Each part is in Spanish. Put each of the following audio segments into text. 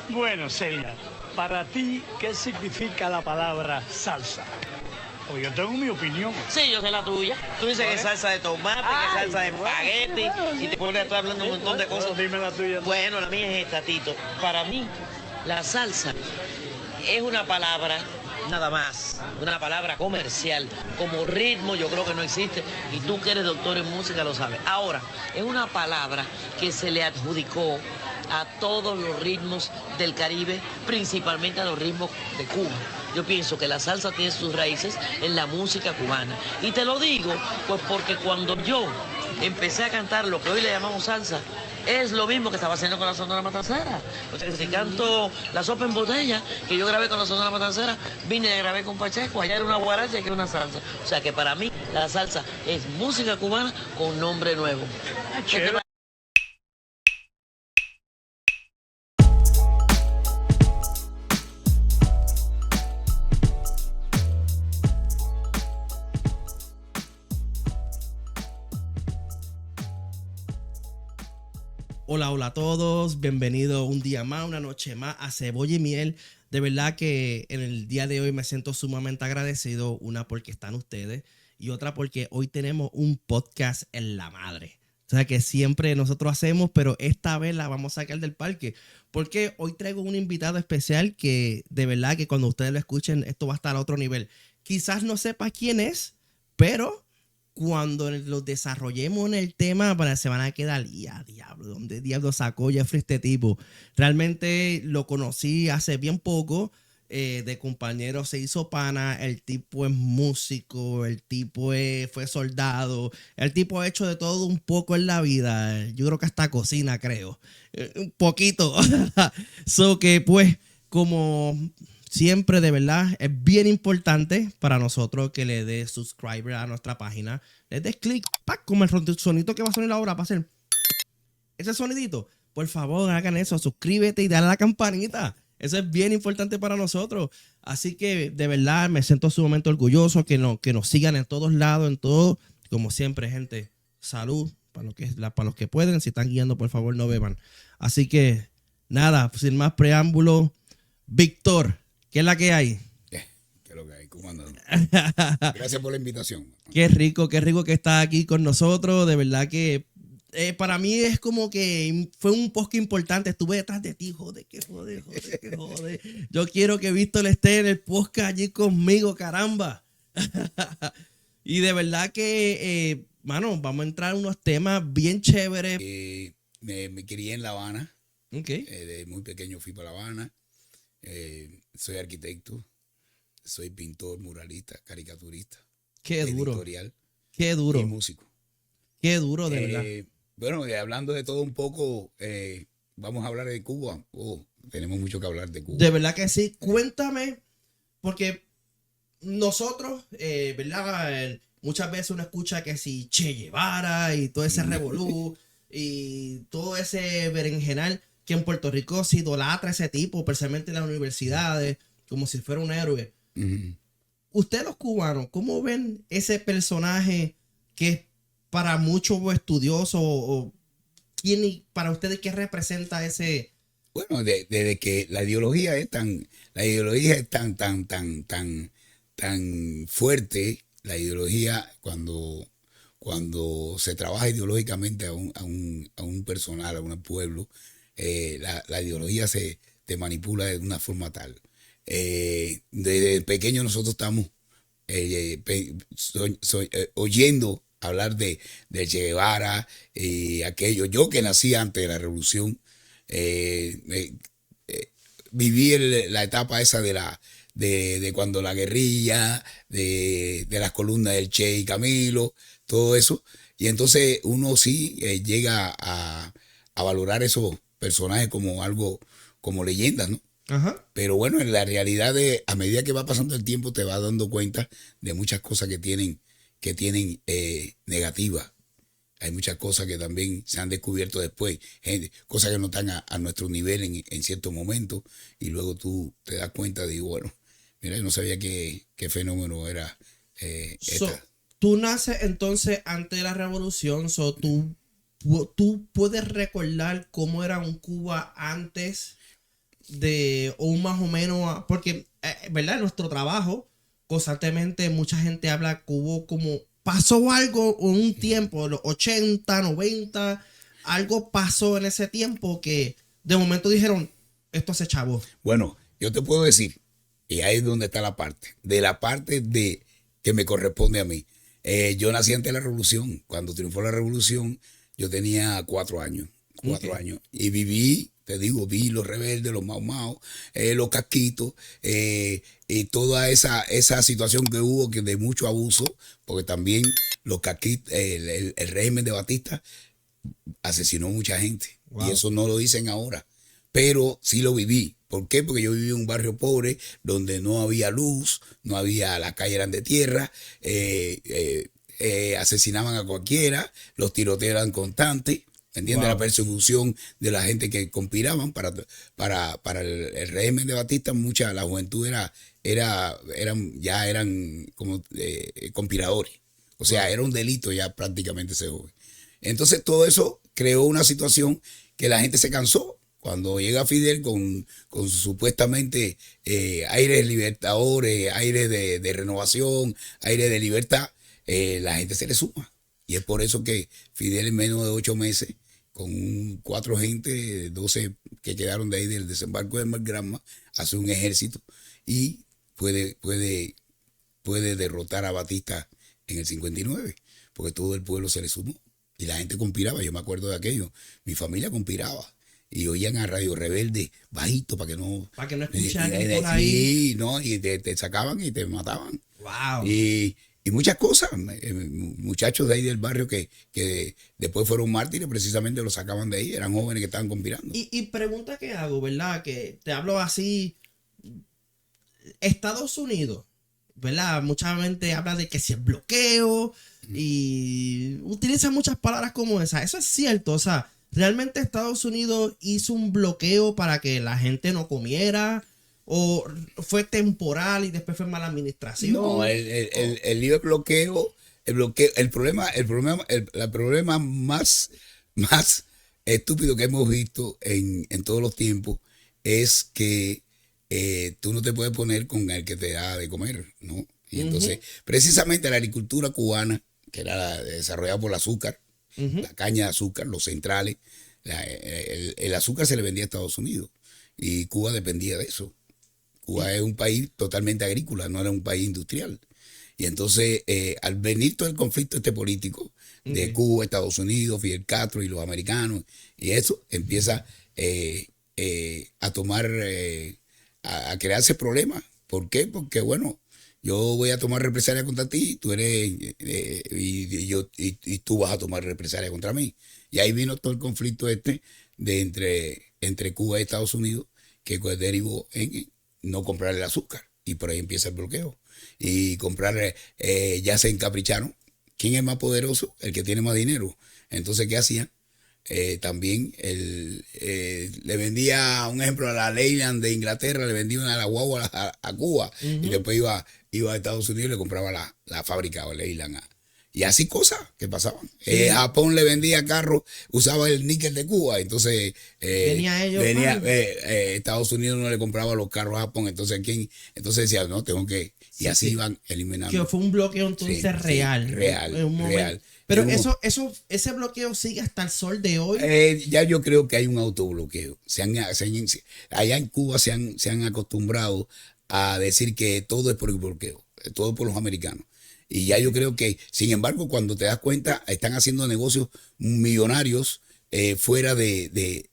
Bueno, Celia, para ti, ¿qué significa la palabra salsa? Pues yo tengo mi opinión. Sí, yo sé la tuya. Tú dices que es salsa de tomate, que es salsa de espagueti, y te pones a estar hablando un montón de cosas. Dime la tuya. Bueno, la mía es esta, Tito. Para mí, la salsa es una palabra, nada más, una palabra comercial. Como ritmo yo creo que no existe, y tú que eres doctor en música lo sabes. Ahora, es una palabra que se le adjudicó a todos los ritmos del Caribe, principalmente a los ritmos de Cuba. Yo pienso que la salsa tiene sus raíces en la música cubana. Y te lo digo, pues porque cuando yo empecé a cantar lo que hoy le llamamos salsa, es lo mismo que estaba haciendo con la Sonora Matancera. O sea, que si canto La Sopa en Botella, que yo grabé con la Sonora Matancera, vine y grabé con Pacheco, allá era una guaracha y aquí era una salsa. O sea que para mí la salsa es música cubana con nombre nuevo. Chévere. Hola, hola a todos, bienvenido un día más, una noche más a Cebolla y Miel. De verdad que en el día de hoy me siento sumamente agradecido, una porque están ustedes y otra porque hoy tenemos un podcast en la madre. O sea que siempre nosotros hacemos, pero esta vez la vamos a sacar del parque porque hoy traigo un invitado especial que de verdad que cuando ustedes lo escuchen esto va a estar a otro nivel. Quizás no sepa quién es, pero cuando lo desarrollemos en el tema, se van a quedar, ya, diablo, ¿dónde diablo sacó Jeffrey este tipo? Realmente lo conocí hace bien poco, de compañero se hizo pana, el tipo es músico, el tipo fue soldado, el tipo ha hecho de todo un poco en la vida, yo creo que hasta cocina, creo, un poquito. So que pues, como siempre, de verdad, es bien importante para nosotros que le des subscribe a nuestra página. Le des clic, como el sonito que va a sonar ahora, para hacer ese sonidito. Por favor, hagan eso, suscríbete y dale a la campanita. Eso es bien importante para nosotros. Así que, de verdad, me siento sumamente orgulloso que nos sigan en todos lados, en todo. Como siempre, gente, salud para los que pueden. Si están guiando, por favor, no beban. Así que, nada, sin más preámbulo, Víctor, ¿qué es la que hay? ¿Qué es lo que hay? ¿Cómo andan? Gracias por la invitación. Qué rico que estás aquí con nosotros. De verdad que para mí es como que fue un post importante. Estuve detrás de ti, joder. Yo quiero que Víctor esté en el podcast allí conmigo, caramba. Y de verdad que, mano, vamos a entrar en unos temas bien chéveres. Me crié en La Habana. Okay. De muy pequeño fui para La Habana. Soy arquitecto, soy pintor, muralista, caricaturista. Qué duro. Editorial. Qué duro. Y músico. Qué duro, de verdad. Bueno, hablando de todo un poco, vamos a hablar de Cuba. Tenemos mucho que hablar de Cuba. De verdad que sí. Cuéntame, porque nosotros, ¿verdad? Muchas veces uno escucha que si Che Guevara y todo ese revolú y todo ese berenjenal que en Puerto Rico se idolatra a ese tipo, especialmente en las universidades, como si fuera un héroe. Ustedes los cubanos, ¿cómo ven ese personaje que es para muchos estudiosos o para ustedes qué representa ese? Bueno, desde que la ideología es tan fuerte, la ideología cuando se trabaja ideológicamente a un personal, a un pueblo, la ideología te manipula de una forma tal. Desde pequeño nosotros estamos oyendo hablar de Che Guevara y aquello. Yo que nací antes de la revolución, viví la etapa esa de cuando la guerrilla, de las columnas del Che y Camilo, todo eso. Y entonces uno sí llega a valorar esos personajes como algo, como leyendas, ¿no? Ajá. Pero bueno, en la realidad a medida que va pasando el tiempo te vas dando cuenta de muchas cosas que tienen negativas. Hay muchas cosas que también se han descubierto después, cosas que no están a nuestro nivel en ciertos momentos, y luego tú te das cuenta de, bueno, mira, yo no sabía qué fenómeno era esta. Tú naces entonces antes de la revolución, tú puedes recordar cómo era un Cuba antes. de un más o menos, porque, ¿verdad? En nuestro trabajo, constantemente mucha gente habla que hubo como, pasó algo en un tiempo, los 80, 90, algo pasó en ese tiempo que de momento dijeron, esto se chavó. Bueno, yo te puedo decir, y ahí es donde está la parte de que me corresponde a mí. Yo nací antes de la revolución. Cuando triunfó la revolución, yo tenía 4 años. 4 años. Y viví, te digo, vi los rebeldes, los Mau, los casquitos, y toda esa situación que hubo que de mucho abuso, porque también los casquitos, el régimen de Batista asesinó mucha gente. Wow. Y eso no lo dicen ahora. Pero sí lo viví. ¿Por qué? Porque yo viví en un barrio pobre donde no había luz, no había, las calles eran de tierra, asesinaban a cualquiera, los tiroteos eran constantes, ¿entiendes? Wow. La persecución de la gente que conspiraban para el régimen de Batista, la juventud eran como conspiradores. O sea, wow. Era un delito ya prácticamente ese joven. Entonces todo eso creó una situación que la gente se cansó. Cuando llega Fidel con supuestamente aires libertadores, aires de renovación, aires de libertad, la gente se le suma. Y es por eso que Fidel en menos de 8 meses, con 4 gente, 12 que quedaron de ahí del desembarco de Malgranma, hace un ejército y puede derrotar a Batista en el 59, porque todo el pueblo se le sumó. Y la gente conspiraba, yo me acuerdo de aquello, mi familia conspiraba. Y oían a Radio Rebelde bajito para que no escucharan por ahí. Sí, no, y te sacaban y te mataban. Wow. Y muchas cosas. Muchachos de ahí del barrio que después fueron mártires, precisamente los sacaban de ahí. Eran jóvenes que estaban conspirando. Y pregunta que hago, ¿verdad? Que te hablo así. Estados Unidos, ¿verdad? Mucha gente habla de que si es bloqueo y utiliza muchas palabras como esa. Eso es cierto, o sea. ¿Realmente Estados Unidos hizo un bloqueo para que la gente no comiera? ¿O fue temporal y después fue mala administración? No, el libre bloqueo, el problema más estúpido que hemos visto en todos los tiempos es que tú no te puedes poner con el que te da de comer, ¿no? Y entonces, precisamente la agricultura cubana, que era desarrollada por el azúcar, la caña de azúcar, los centrales, el azúcar se le vendía a Estados Unidos y Cuba dependía de eso. Cuba es un país totalmente agrícola, no era un país industrial. Y entonces, al venir todo el conflicto político de Cuba, Estados Unidos, Fidel Castro y los americanos, y eso empieza a tomar, a crearse problemas. ¿Por qué? Porque, bueno, yo voy a tomar represalia contra ti, tú eres, y tú vas a tomar represalia contra mí. Y ahí vino todo el conflicto entre Cuba y Estados Unidos, que derivó en no comprar el azúcar. Y por ahí empieza el bloqueo. Y comprar, ya se encapricharon. ¿Quién es más poderoso? El que tiene más dinero. Entonces, ¿qué hacían? También le vendía, un ejemplo, a la Leyland de Inglaterra, le vendía una guagua a Cuba, y después iba a Estados Unidos y le compraba la fábrica o Leyland. Y así cosas que pasaban. Japón le vendía carros, usaba el níquel de Cuba, entonces Estados Unidos no le compraba los carros a Japón, entonces decía, no, tengo que... Y así iban eliminando. Que fue un bloqueo entonces real. Real. Pero ese bloqueo sigue hasta el sol de hoy. Ya yo creo que hay un autobloqueo. Allá en Cuba se han acostumbrado a decir que todo es por el bloqueo, todo por los americanos. Y ya yo creo que, sin embargo, cuando te das cuenta, están haciendo negocios millonarios fuera de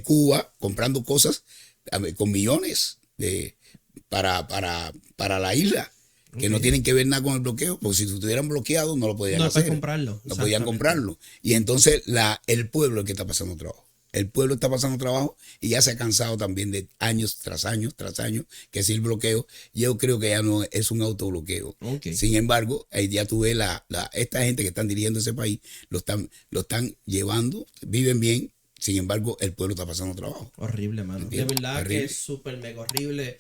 Cuba, comprando cosas con millones para la isla, que no tienen que ver nada con el bloqueo, porque si estuvieran bloqueados no lo podían hacer. No podían comprarlo. Y entonces el pueblo es el que está pasando trabajo. El pueblo está pasando trabajo y ya se ha cansado también de años tras años, que es el bloqueo. Yo creo que ya no es un autobloqueo. Sin embargo, ya tú ves esta gente que están dirigiendo ese país, lo están llevando, viven bien. Sin embargo, el pueblo está pasando trabajo. Horrible, mano. De verdad que es súper mega horrible.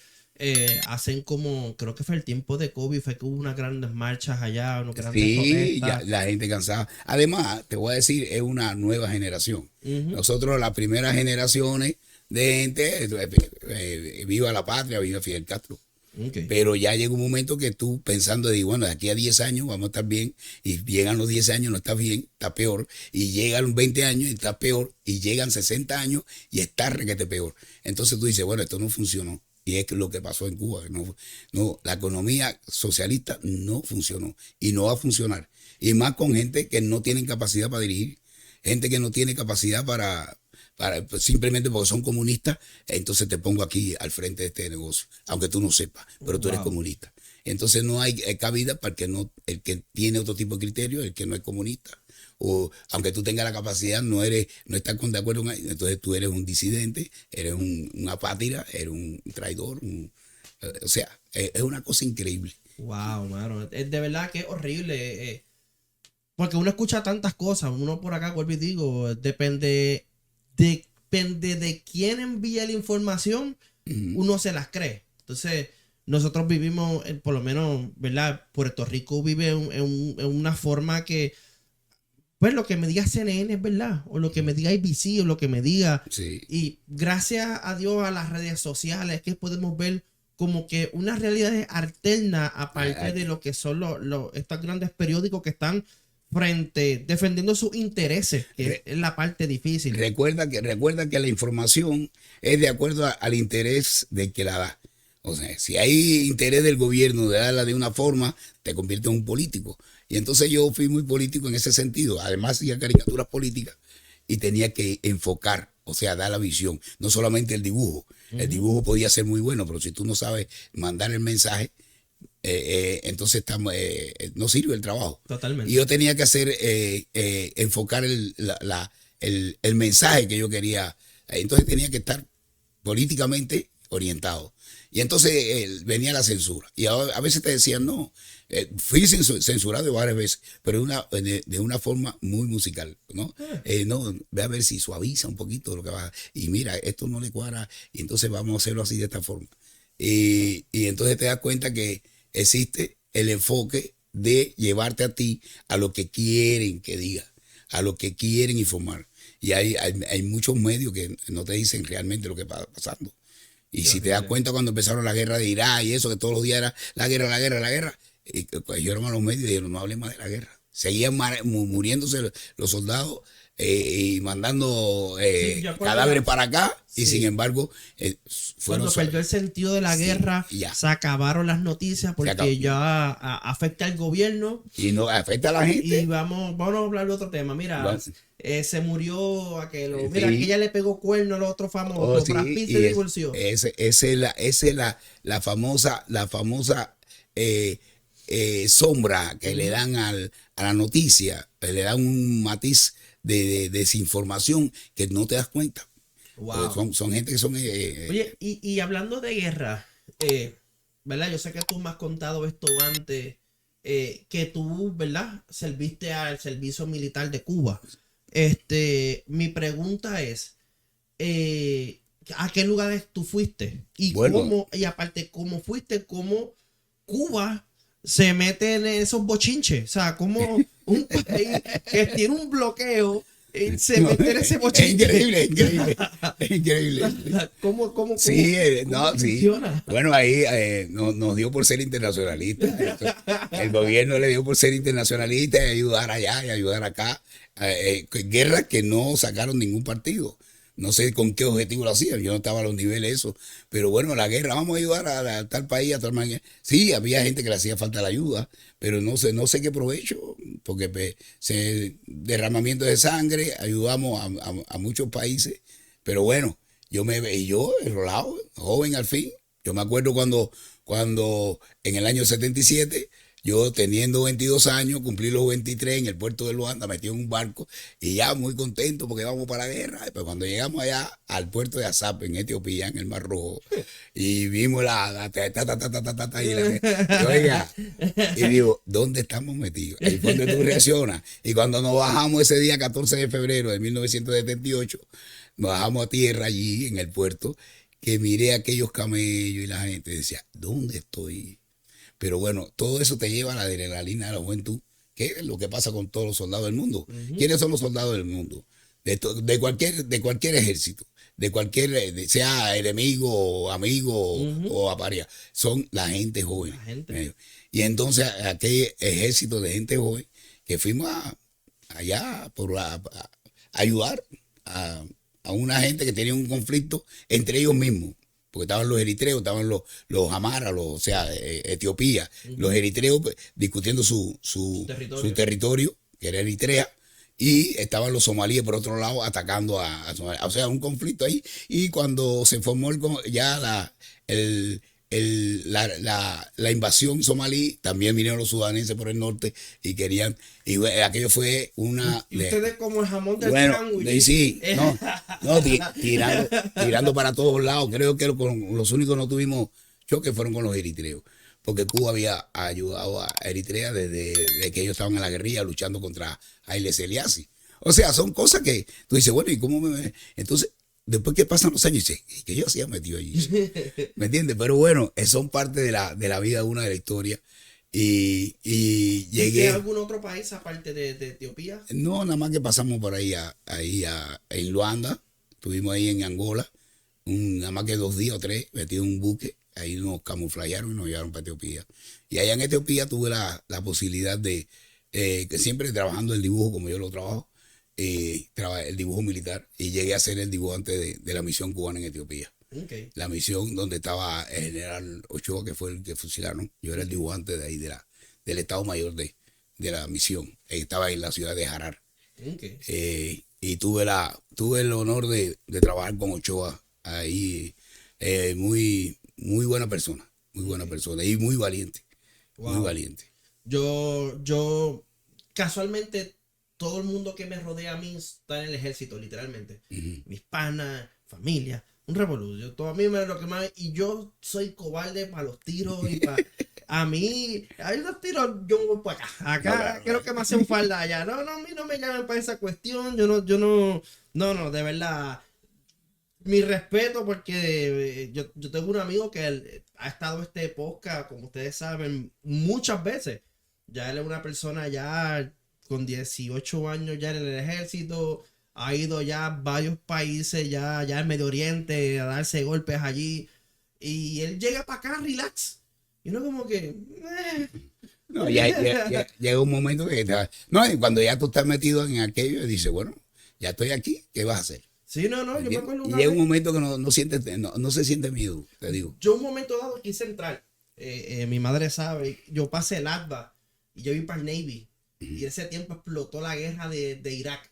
Hacen como, creo que fue el tiempo de COVID, fue que hubo unas grandes marchas allá, unas grandes protestas. La gente cansada. Además, te voy a decir, es una nueva generación. Nosotros, las primeras generaciones de gente, viva la patria, viva Fidel Castro. Okay. Pero ya llega un momento que tú pensando de, bueno, de aquí a 10 años vamos a estar bien, y llegan los 10 años, no estás bien, está peor, y llegan los 20 años y está peor, y llegan 60 años y está requete peor. Entonces tú dices, bueno, esto no funcionó. Y es lo que pasó en Cuba. No, la economía socialista no funcionó y no va a funcionar. Y más con gente que no tienen capacidad para dirigir, gente que no tiene capacidad para pues, simplemente porque son comunistas, entonces te pongo aquí al frente de este negocio, aunque tú no sepas, pero tú eres comunista. Entonces no hay cabida para el que tiene otro tipo de criterio, el que no es comunista. O aunque tú tengas la capacidad, no estás de acuerdo con él, entonces tú eres un disidente, eres una apátira, eres un traidor. O sea, es una cosa increíble. Wow, mano. De verdad que es horrible. Porque uno escucha tantas cosas. Uno por acá, vuelvo y digo, depende de quién envía la información, uno se las cree. Entonces, nosotros vivimos, por lo menos, ¿verdad? Puerto Rico vive en una forma que, pues lo que me diga CNN es verdad, o lo que me diga ABC, o lo que me diga. Sí. Y gracias a Dios a las redes sociales que podemos ver como que una realidad alterna aparte de lo que son estos grandes periódicos que están defendiendo sus intereses, que es la parte difícil. Recuerda que la información es de acuerdo al interés del que la da. O sea, si hay interés del gobierno de darla de una forma, te convierte en un político. Y entonces yo fui muy político en ese sentido. Además hacía caricaturas políticas y tenía que enfocar, o sea, dar la visión, no solamente el dibujo. El dibujo podía ser muy bueno, pero si tú no sabes mandar el mensaje, entonces no sirve el trabajo. Totalmente. Y yo tenía que hacer, enfocar el mensaje que yo quería. Entonces tenía que estar políticamente orientado. Y entonces venía la censura. Y a veces te decían, no, fui censurado varias veces, pero de una forma muy musical, ¿no? No, ve a ver si suaviza un poquito lo que va. Y mira, esto no le cuadra, y entonces vamos a hacerlo así de esta forma. Y entonces te das cuenta que existe el enfoque de llevarte a ti a lo que quieren que diga, a lo que quieren informar. Y hay muchos medios que no te dicen realmente lo que está pasando. Y si te das cuenta cuando empezaron la guerra de Irak y eso, que todos los días era la guerra, y cogieron a los medios y dijeron, no hablen más de la guerra. Seguían muriéndose los soldados y mandando cadáveres para acá, y sin embargo cuando perdió el sentido de la guerra, se acabaron las noticias porque ya afecta al gobierno y no afecta a la gente. Y vamos a hablar de otro tema. Mira, se murió aquel, mira, que ella le pegó cuerno al otro famoso, Brad Pitt se divorció. Esa es la famosa sombra que le dan a la noticia, le dan un matiz de desinformación que no te das cuenta. Wow. Son gente que son... Oye, y hablando de guerra, ¿verdad? Yo sé que tú me has contado esto antes, que tú, ¿verdad? Serviste al servicio militar de Cuba. Mi pregunta es, ¿a qué lugares tú fuiste? Y y aparte, ¿cómo fuiste? ¿Cómo Cuba se mete en esos bochinches? O sea, como un país que tiene un bloqueo se mete en ese bochinche. Es increíble. ¿Cómo sí, funciona? Sí. Bueno, ahí nos dio por ser internacionalistas. El gobierno le dio por ser internacionalista y ayudar allá y ayudar acá. Guerras que no sacaron ningún partido. No sé con qué objetivo lo hacían, yo no estaba a los niveles de eso. Pero bueno, la guerra, vamos a ayudar a tal país, a tal manera. Sí, había gente que le hacía falta la ayuda, pero no sé qué provecho, porque derramamiento de sangre, ayudamos a muchos países. Pero bueno, yo enrolado, joven al fin. Yo me acuerdo cuando en el año 77, yo teniendo 22 años, cumplí los 23 en el puerto de Luanda, metido en un barco y ya muy contento porque íbamos para la guerra. Pero cuando llegamos allá al puerto de Asap, en Etiopía, en el Mar Rojo, y vimos y digo, ¿dónde estamos metidos? Ahí fue donde tú reaccionas. Y cuando nos bajamos ese día 14 de febrero de 1978, nos bajamos a tierra allí en el puerto, que miré aquellos camellos y la gente decía, ¿dónde estoy? Pero bueno, todo eso te lleva a la adrenalina de la juventud, que es lo que pasa con todos los soldados del mundo. ¿Quiénes son los soldados del mundo? De cualquier ejército, de cualquier, sea enemigo, o amigo o aparia, son la gente joven. La gente. Y entonces aquel ejército de gente joven que fuimos allá a ayudar a una gente que tenía un conflicto entre ellos mismos. Porque estaban los eritreos, estaban los amaras, o sea, Etiopía, los eritreos pues, discutiendo su territorio, que era Eritrea, y estaban los somalíes por otro lado atacando a Somalia. O sea, un conflicto ahí. Y cuando se formó ya la invasión somalí, también vinieron los sudaneses por el norte y querían, y aquello fue una... Y ustedes como el jamón del bueno, sándwich. sí, tirando para todos lados. Creo que los únicos no tuvimos choque fueron con los eritreos, porque Cuba había ayudado a Eritrea desde que ellos estaban en la guerrilla luchando contra Haile Selassie. O sea, son cosas que tú dices, bueno, ¿y cómo me...? Entonces, después que pasan los años, dice, que yo hacía metido allí. ¿Me entiendes? Pero bueno, son parte de la vida una de la historia. Y llegué... ¿En algún otro país aparte de Etiopía? No, nada más que pasamos por ahí, en Luanda, estuvimos ahí en Angola, nada más que 2 días o 3, metido en un buque, ahí nos camuflajearon y nos llevaron para Etiopía. Y allá en Etiopía tuve la posibilidad de, que siempre trabajando el dibujo como yo lo trabajo, el dibujo militar, y llegué a ser el dibujante de la misión cubana en Etiopía. Okay. La misión donde estaba el general Ochoa, que fue el que fusilaron. Yo era el dibujante de ahí, del Estado Mayor de la misión. Estaba en la ciudad de Harar. Okay. Y tuve el honor de trabajar con Ochoa ahí. Muy buena persona, muy buena persona y muy valiente. Wow. Muy valiente. Yo casualmente, todo el mundo que me rodea a mí está en el ejército, literalmente. Mis panas, familia. Un revolución, todo a mí me lo que más, y yo soy cobarde para los tiros y para a mí, hay unos tiros, yo voy para acá, creo que me hace un falda allá, no, a mí no me llaman para esa cuestión, yo no, de verdad, mi respeto porque yo tengo un amigo que ha estado este podcast, como ustedes saben, muchas veces, ya él es una persona ya con 18 años ya en el ejército, ha ido ya a varios países, ya en Medio Oriente, a darse golpes allí. Y él llega para acá, relax. Y uno como que... No, ya llega un momento que... No, y cuando ya tú estás metido en aquello, dices, bueno, ya estoy aquí, ¿qué vas a hacer? Sí, no, yo me acuerdo una vez. Llega un momento que no se siente miedo, te digo. Yo un momento dado quise entrar. Mi madre sabe, yo pasé el ADVA y yo iba para el Navy. Y ese tiempo explotó la guerra de Irak.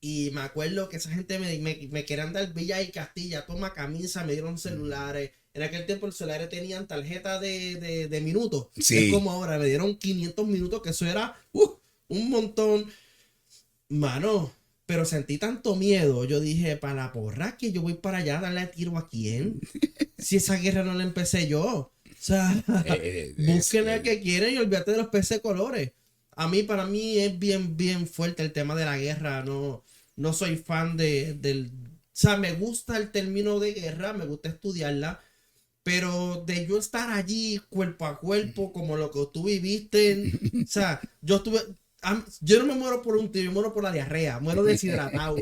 Y me acuerdo que esa gente me querían dar Villa y Castilla, toma camisa, me dieron celulares. En aquel tiempo los celulares tenían tarjeta de minutos. Sí. Es como ahora, me dieron 500 minutos, que eso era un montón. Mano, pero sentí tanto miedo. Yo dije, para la porra que yo voy para allá a darle tiro a quién. Si esa guerra no la empecé yo. O sea, busquen el que quieren y olvídate de los peces colores. Para mí es bien fuerte el tema de la guerra. No soy fan del... O sea, me gusta el término de guerra, me gusta estudiarla, pero de yo estar allí cuerpo a cuerpo, como lo que tú viviste, o sea, yo no me muero por un tiro, yo muero por la diarrea, muero deshidratado.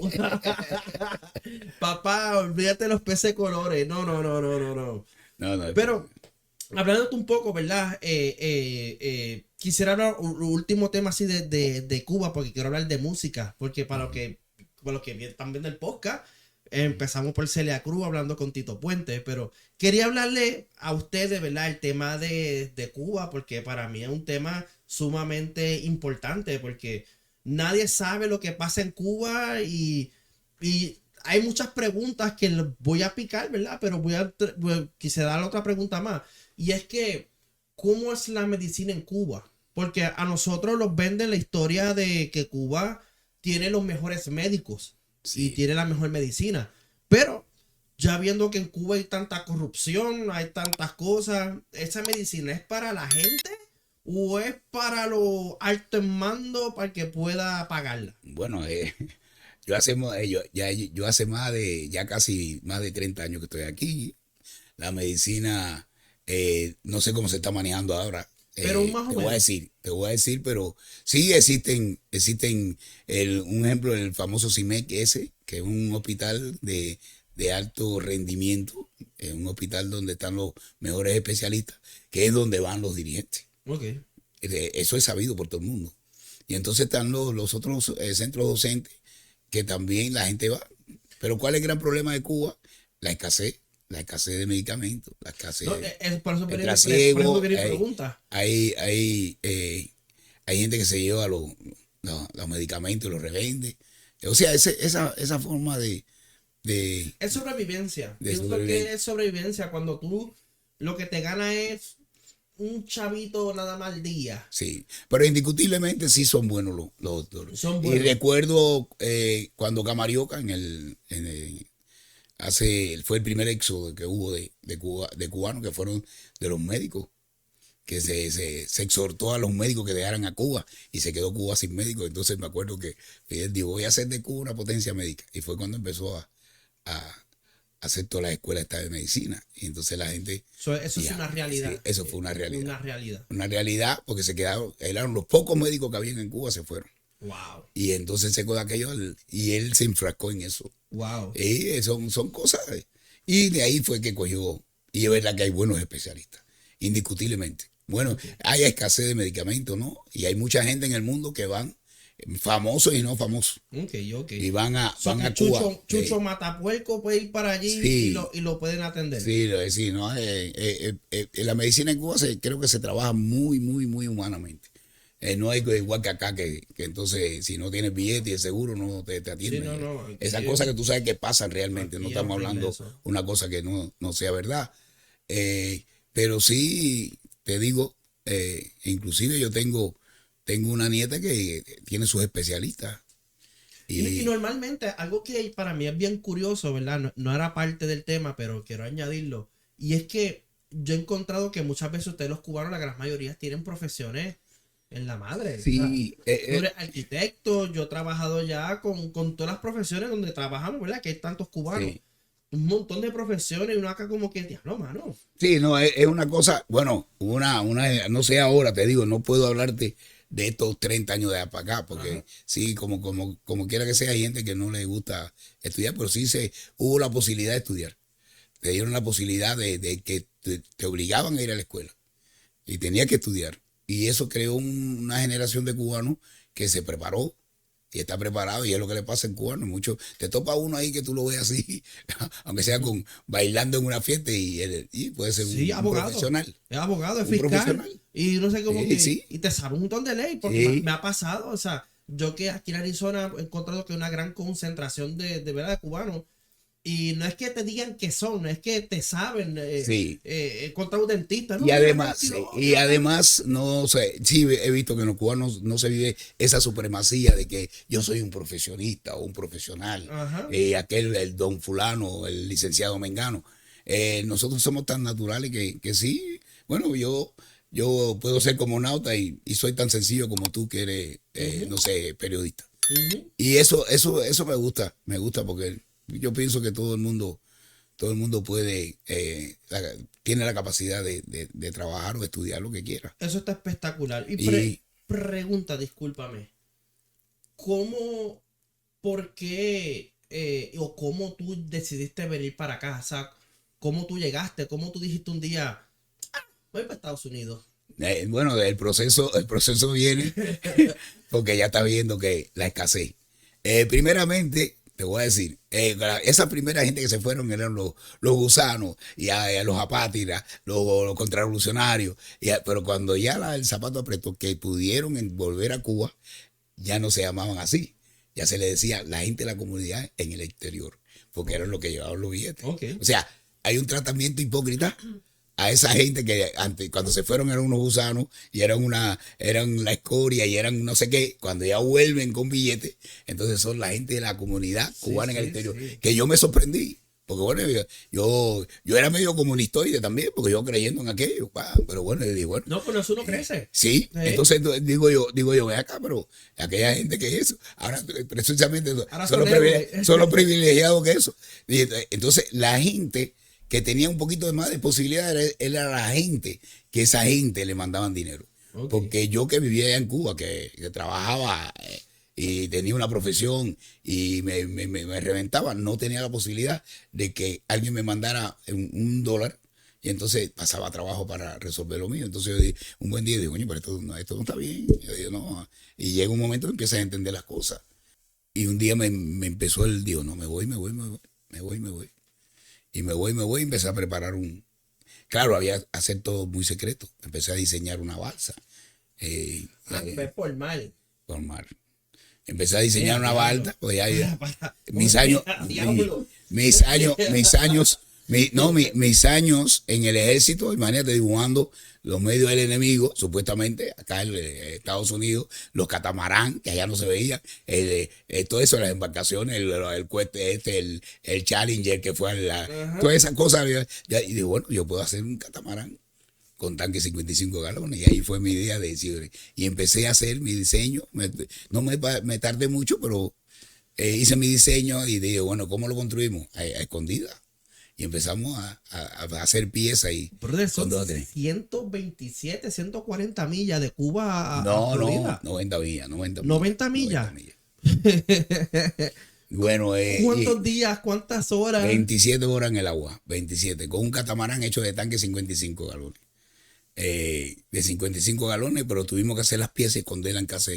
Papá, olvídate de los peces colores. No. Pero... hablándote un poco, ¿verdad? Quisiera hablar un último tema así de Cuba, porque quiero hablar de música, porque para los que están viendo el podcast, empezamos por Celia Cruz hablando con Tito Puente, pero quería hablarle a ustedes, ¿verdad? El tema de Cuba, porque para mí es un tema sumamente importante, porque nadie sabe lo que pasa en Cuba y hay muchas preguntas que voy a picar, ¿verdad? Pero quisiera dar otra pregunta más. Y es que, ¿cómo es la medicina en Cuba? Porque a nosotros nos venden la historia de que Cuba tiene los mejores médicos y tiene la mejor medicina. Pero ya viendo que en Cuba hay tanta corrupción, hay tantas cosas, ¿esa medicina es para la gente o es para los altos mando para que pueda pagarla? Bueno, yo hace casi más de 30 años que estoy aquí. La medicina... no sé cómo se está manejando ahora. Pero más o te menos. te voy a decir, pero sí existen un ejemplo, el famoso CIMEC ese, que es un hospital de alto rendimiento, un hospital donde están los mejores especialistas, que es donde van los dirigentes. Ok. Eso es sabido por todo el mundo. Y entonces están los otros centros docentes que también la gente va. Pero ¿cuál es el gran problema de Cuba? La escasez de medicamentos, la escasez No, por eso el por trasiego. eso quería preguntar. Hay gente que se lleva los medicamentos y los revende. O sea, esa forma de, Es sobrevivencia. de Pienso sobrevivir. que es sobrevivencia cuando tú lo que te gana es un chavito nada más al día. Sí, pero indiscutiblemente sí son buenos los doctores. Son Y buenos. recuerdo cuando Camarioca fue el primer éxodo que hubo de cubanos que fueron de los médicos, que se exhortó a los médicos que dejaran a Cuba y se quedó Cuba sin médicos. Entonces me acuerdo que Fidel dijo, voy a hacer de Cuba una potencia médica. Y fue cuando empezó a hacer todas las escuelas estas de medicina. Y entonces la gente... Eso es una realidad. Sí, eso fue una realidad. Una realidad. Una realidad porque eran los pocos médicos que habían en Cuba, se fueron. Wow. Y entonces se quedó aquello y él se enfrascó en eso. Wow. Y son cosas. Y de ahí fue que cogió. Y es verdad que hay buenos especialistas, indiscutiblemente. Bueno, hay escasez de medicamentos, ¿no? Y hay mucha gente en el mundo que van, famosos y no famosos, Ok. y van a Cuba. Chucho Matapuerco puede ir para allí Sí. y lo pueden atender. Sí, ¿no? La medicina en Cuba creo que se trabaja muy, muy, muy humanamente. No hay igual que acá, que entonces si no tienes billete y el seguro no te atienden. Sí, no, aquí Esas es- cosas que tú sabes que pasan realmente, aquí no es estamos horrible hablando eso. una cosa que no sea verdad. Pero sí, te digo, inclusive yo tengo una nieta que tiene sus especialistas. Y normalmente, algo que para mí es bien curioso, ¿verdad? No era parte del tema, pero quiero añadirlo. Y es que yo he encontrado que muchas veces ustedes los cubanos, la gran mayoría, tienen profesiones en la madre. Sí, O sea, tú eres arquitecto, yo he trabajado ya con todas las profesiones donde trabajamos, ¿verdad? Que hay tantos cubanos. sí. Un montón de profesiones y uno acá como que, diablo, mano. Sí, no, es una cosa, bueno, no sé ahora, te digo, no puedo hablarte de estos 30 años de para acá, porque Ajá. sí, como quiera que sea, hay gente que no le gusta estudiar, pero sí hubo la posibilidad de estudiar. Te dieron la posibilidad de que te obligaban a ir a la escuela y tenías que estudiar. Y eso creó una generación de cubanos que se preparó y está preparado, y es lo que le pasa en Cuba, ¿no? Mucho, te topa uno ahí que tú lo ves así, aunque sea bailando en una fiesta, y puede ser Sí, un abogado. profesional. Es abogado, es Un fiscal. profesional. Y no sé cómo Sí, que. sí. Y te sabe un montón de ley. Porque Sí. me ha pasado. O sea, yo que aquí en Arizona he encontrado que hay una gran concentración de verdad de cubanos. Y no es que te digan que son, no es que te saben Sí. contra un dentista. ¿no? Y Mira, además, que lo y otro. además, no sé, sí he visto que en los cubanos no se vive esa supremacía de que yo soy un profesionista o un profesional, Ajá. el don fulano, el licenciado Mengano. Nosotros somos tan naturales que sí, bueno, yo puedo ser cosmonauta y soy tan sencillo como tú que eres, no sé, periodista. Ujú. Y eso me gusta porque yo pienso que todo el mundo puede, tiene la capacidad de trabajar o estudiar lo que quiera. Eso está espectacular. Y Y- pregunta, discúlpame. ¿Cómo, por qué o cómo tú decidiste venir para acá? O sea, ¿cómo tú llegaste? ¿Cómo tú dijiste un día, voy para Estados Unidos? Bueno, el proceso viene porque ya está viendo que la escasez. Primeramente, te voy a decir, esa primera gente que se fueron eran los gusanos y a los apátridas, los contrarrevolucionarios. Pero cuando ya el zapato apretó, que pudieron volver a Cuba, ya no se llamaban así. Ya se le decía la gente de la comunidad en el exterior, porque eran los que llevaban los billetes. Ok. O sea, hay un tratamiento hipócrita a esa gente que antes, cuando se fueron eran unos gusanos y eran la escoria y eran no sé qué. Cuando ya vuelven con billetes, entonces son la gente de la comunidad cubana en el sí, exterior. sí. Que yo me sorprendí. Porque bueno, yo era medio comunistoide también, porque yo creyendo en aquello, pero bueno, yo digo, bueno, No, pero eso no crece. sí, entonces digo yo, ven acá, pero aquella gente que es eso, ahora precisamente Ahora son son los héroes. son los privilegiados que eso. Y entonces la gente que tenía un poquito de más de posibilidad era la gente, que esa gente le mandaban dinero. Ok. Porque yo que vivía allá en Cuba, que trabajaba y tenía una profesión y me reventaba, no tenía la posibilidad de que alguien me mandara un dólar. Y entonces pasaba trabajo para resolver lo mío. Entonces yo dije, un buen día digo, coño, pero esto no está bien. Yo digo, no. Y llega un momento que empiezas a entender las cosas. Y un día me empezó digo, no, me voy. Y me voy, empecé a preparar Claro, había que hacer todo muy secreto. Empecé a diseñar una balsa. Fue por mal. Normal. Empecé a diseñar una Diablo. balsa, pues ya Para- mis años, Diablo. mis años mis años en el ejército, imagínate dibujando los medios del enemigo, supuestamente, acá en Estados Unidos, los catamarán, que allá no se veían, todo eso, las embarcaciones, el cohete el Challenger que fue todas esas cosas. Y digo, bueno, yo puedo hacer un catamarán con tanque 55 galones. Y ahí fue mi idea de decir, y empecé a hacer mi diseño. No me tardé mucho, pero hice mi diseño y dije, bueno, ¿cómo lo construimos? A escondida. Y empezamos a hacer piezas y Brother, son con 127, 140 millas de Cuba a no, Florida. 90 millas, 90 millas. 90 millas. 90 millas. Bueno, ¿Cuántos días? ¿Cuántas horas? 27 horas en el agua, 27, con un catamarán hecho de tanque 55 galones. De 55 galones, pero tuvimos que hacer las piezas y esconderlas en casa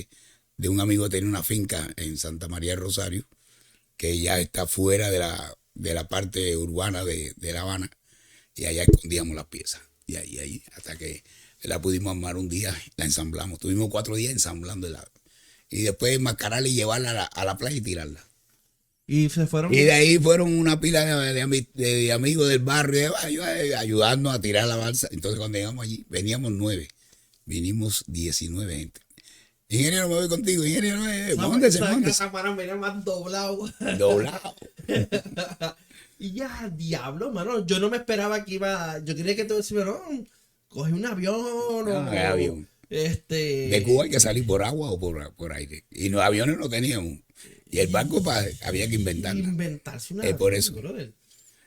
de un amigo que tenía una finca en Santa María del Rosario, que ya está fuera de la parte urbana de La Habana, y allá escondíamos las piezas. Y ahí, hasta que la pudimos armar un día, la ensamblamos. Tuvimos 4 días ensamblándola. Y después enmascararla y llevarla a la playa y tirarla. Y se fueron. Y de ahí fueron una pila de amigos del barrio ayudando a tirar la balsa. Entonces cuando llegamos allí, veníamos 9. Vinimos 19 gente. Ingeniero, me voy contigo. Ingeniero, móntese. Catamarán venía más doblado. Doblado. Y ya, diablo, mano. Yo no me esperaba que iba. Yo creía que tú decías, no, coge un avión No, es avión. De Cuba hay que salir por agua o por aire. Y los aviones no teníamos. Y el barco había que inventarlo. Inventarse una. Por eso. Brother.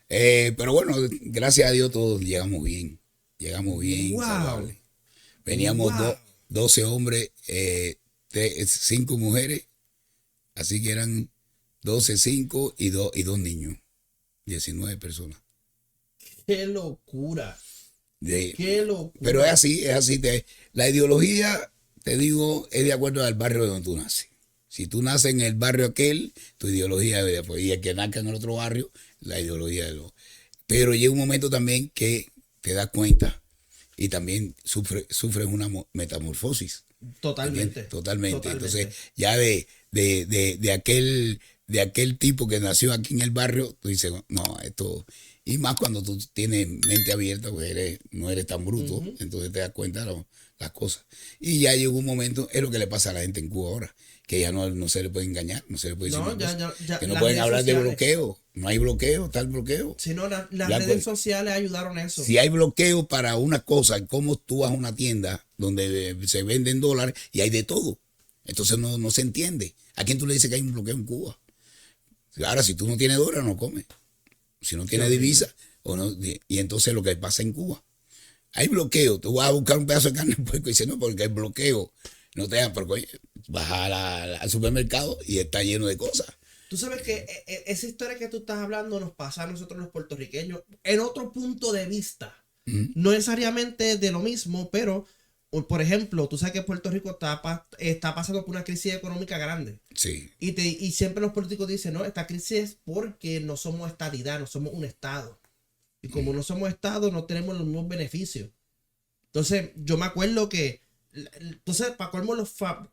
Pero bueno, gracias a Dios todos llegamos bien. Wow. Saludable. Veníamos Wow. 12 hombres, 5 mujeres. Así que eran 12, 5 y 2 niños. 19 personas. Qué locura. Qué locura. Pero es así. La ideología, te digo, es de acuerdo al barrio donde tú naces. Si tú naces en el barrio aquel, tu ideología es después. Y el que nazca en el otro barrio, la ideología de los. Pero llega un momento también que te das cuenta y también sufres una metamorfosis. Totalmente. Totalmente. Entonces, ya de aquel tipo que nació aquí en el barrio, tú dices, no, esto. Y más cuando tú tienes mente abierta, pues no eres tan bruto, entonces te das cuenta de las cosas. Y ya llegó un momento, es lo que le pasa a la gente en Cuba ahora, que ya no se le puede engañar, no se le puede decir No, una cosa, ya, que no las pueden redes hablar de sociales. bloqueo, no hay bloqueo, tal bloqueo. Si no, las Ya, redes pues, sociales ayudaron a eso. Si hay bloqueo para una cosa, como tú vas a una tienda donde se venden dólares y hay de todo, entonces no se entiende. ¿A quién tú le dices que hay un bloqueo en Cuba? Ahora, si tú no tienes dólares, no comes. Si no tienes divisa, o no, y entonces lo que pasa en Cuba, hay bloqueo. Tú vas a buscar un pedazo de carne en puerco y dices, no, porque hay bloqueo. No te dan, porque oye, vas al supermercado y está lleno de cosas. Tú sabes que esa historia que tú estás hablando nos pasa a nosotros los puertorriqueños en otro punto de vista. No necesariamente de lo mismo, pero, por ejemplo, tú sabes que Puerto Rico está pasando por una crisis económica grande. Sí. Y siempre los políticos dicen, no, esta crisis es porque no somos estadidad, no somos un estado. Y como no somos estado, no tenemos los mismos beneficios. Entonces, yo me acuerdo que, entonces, para colmo,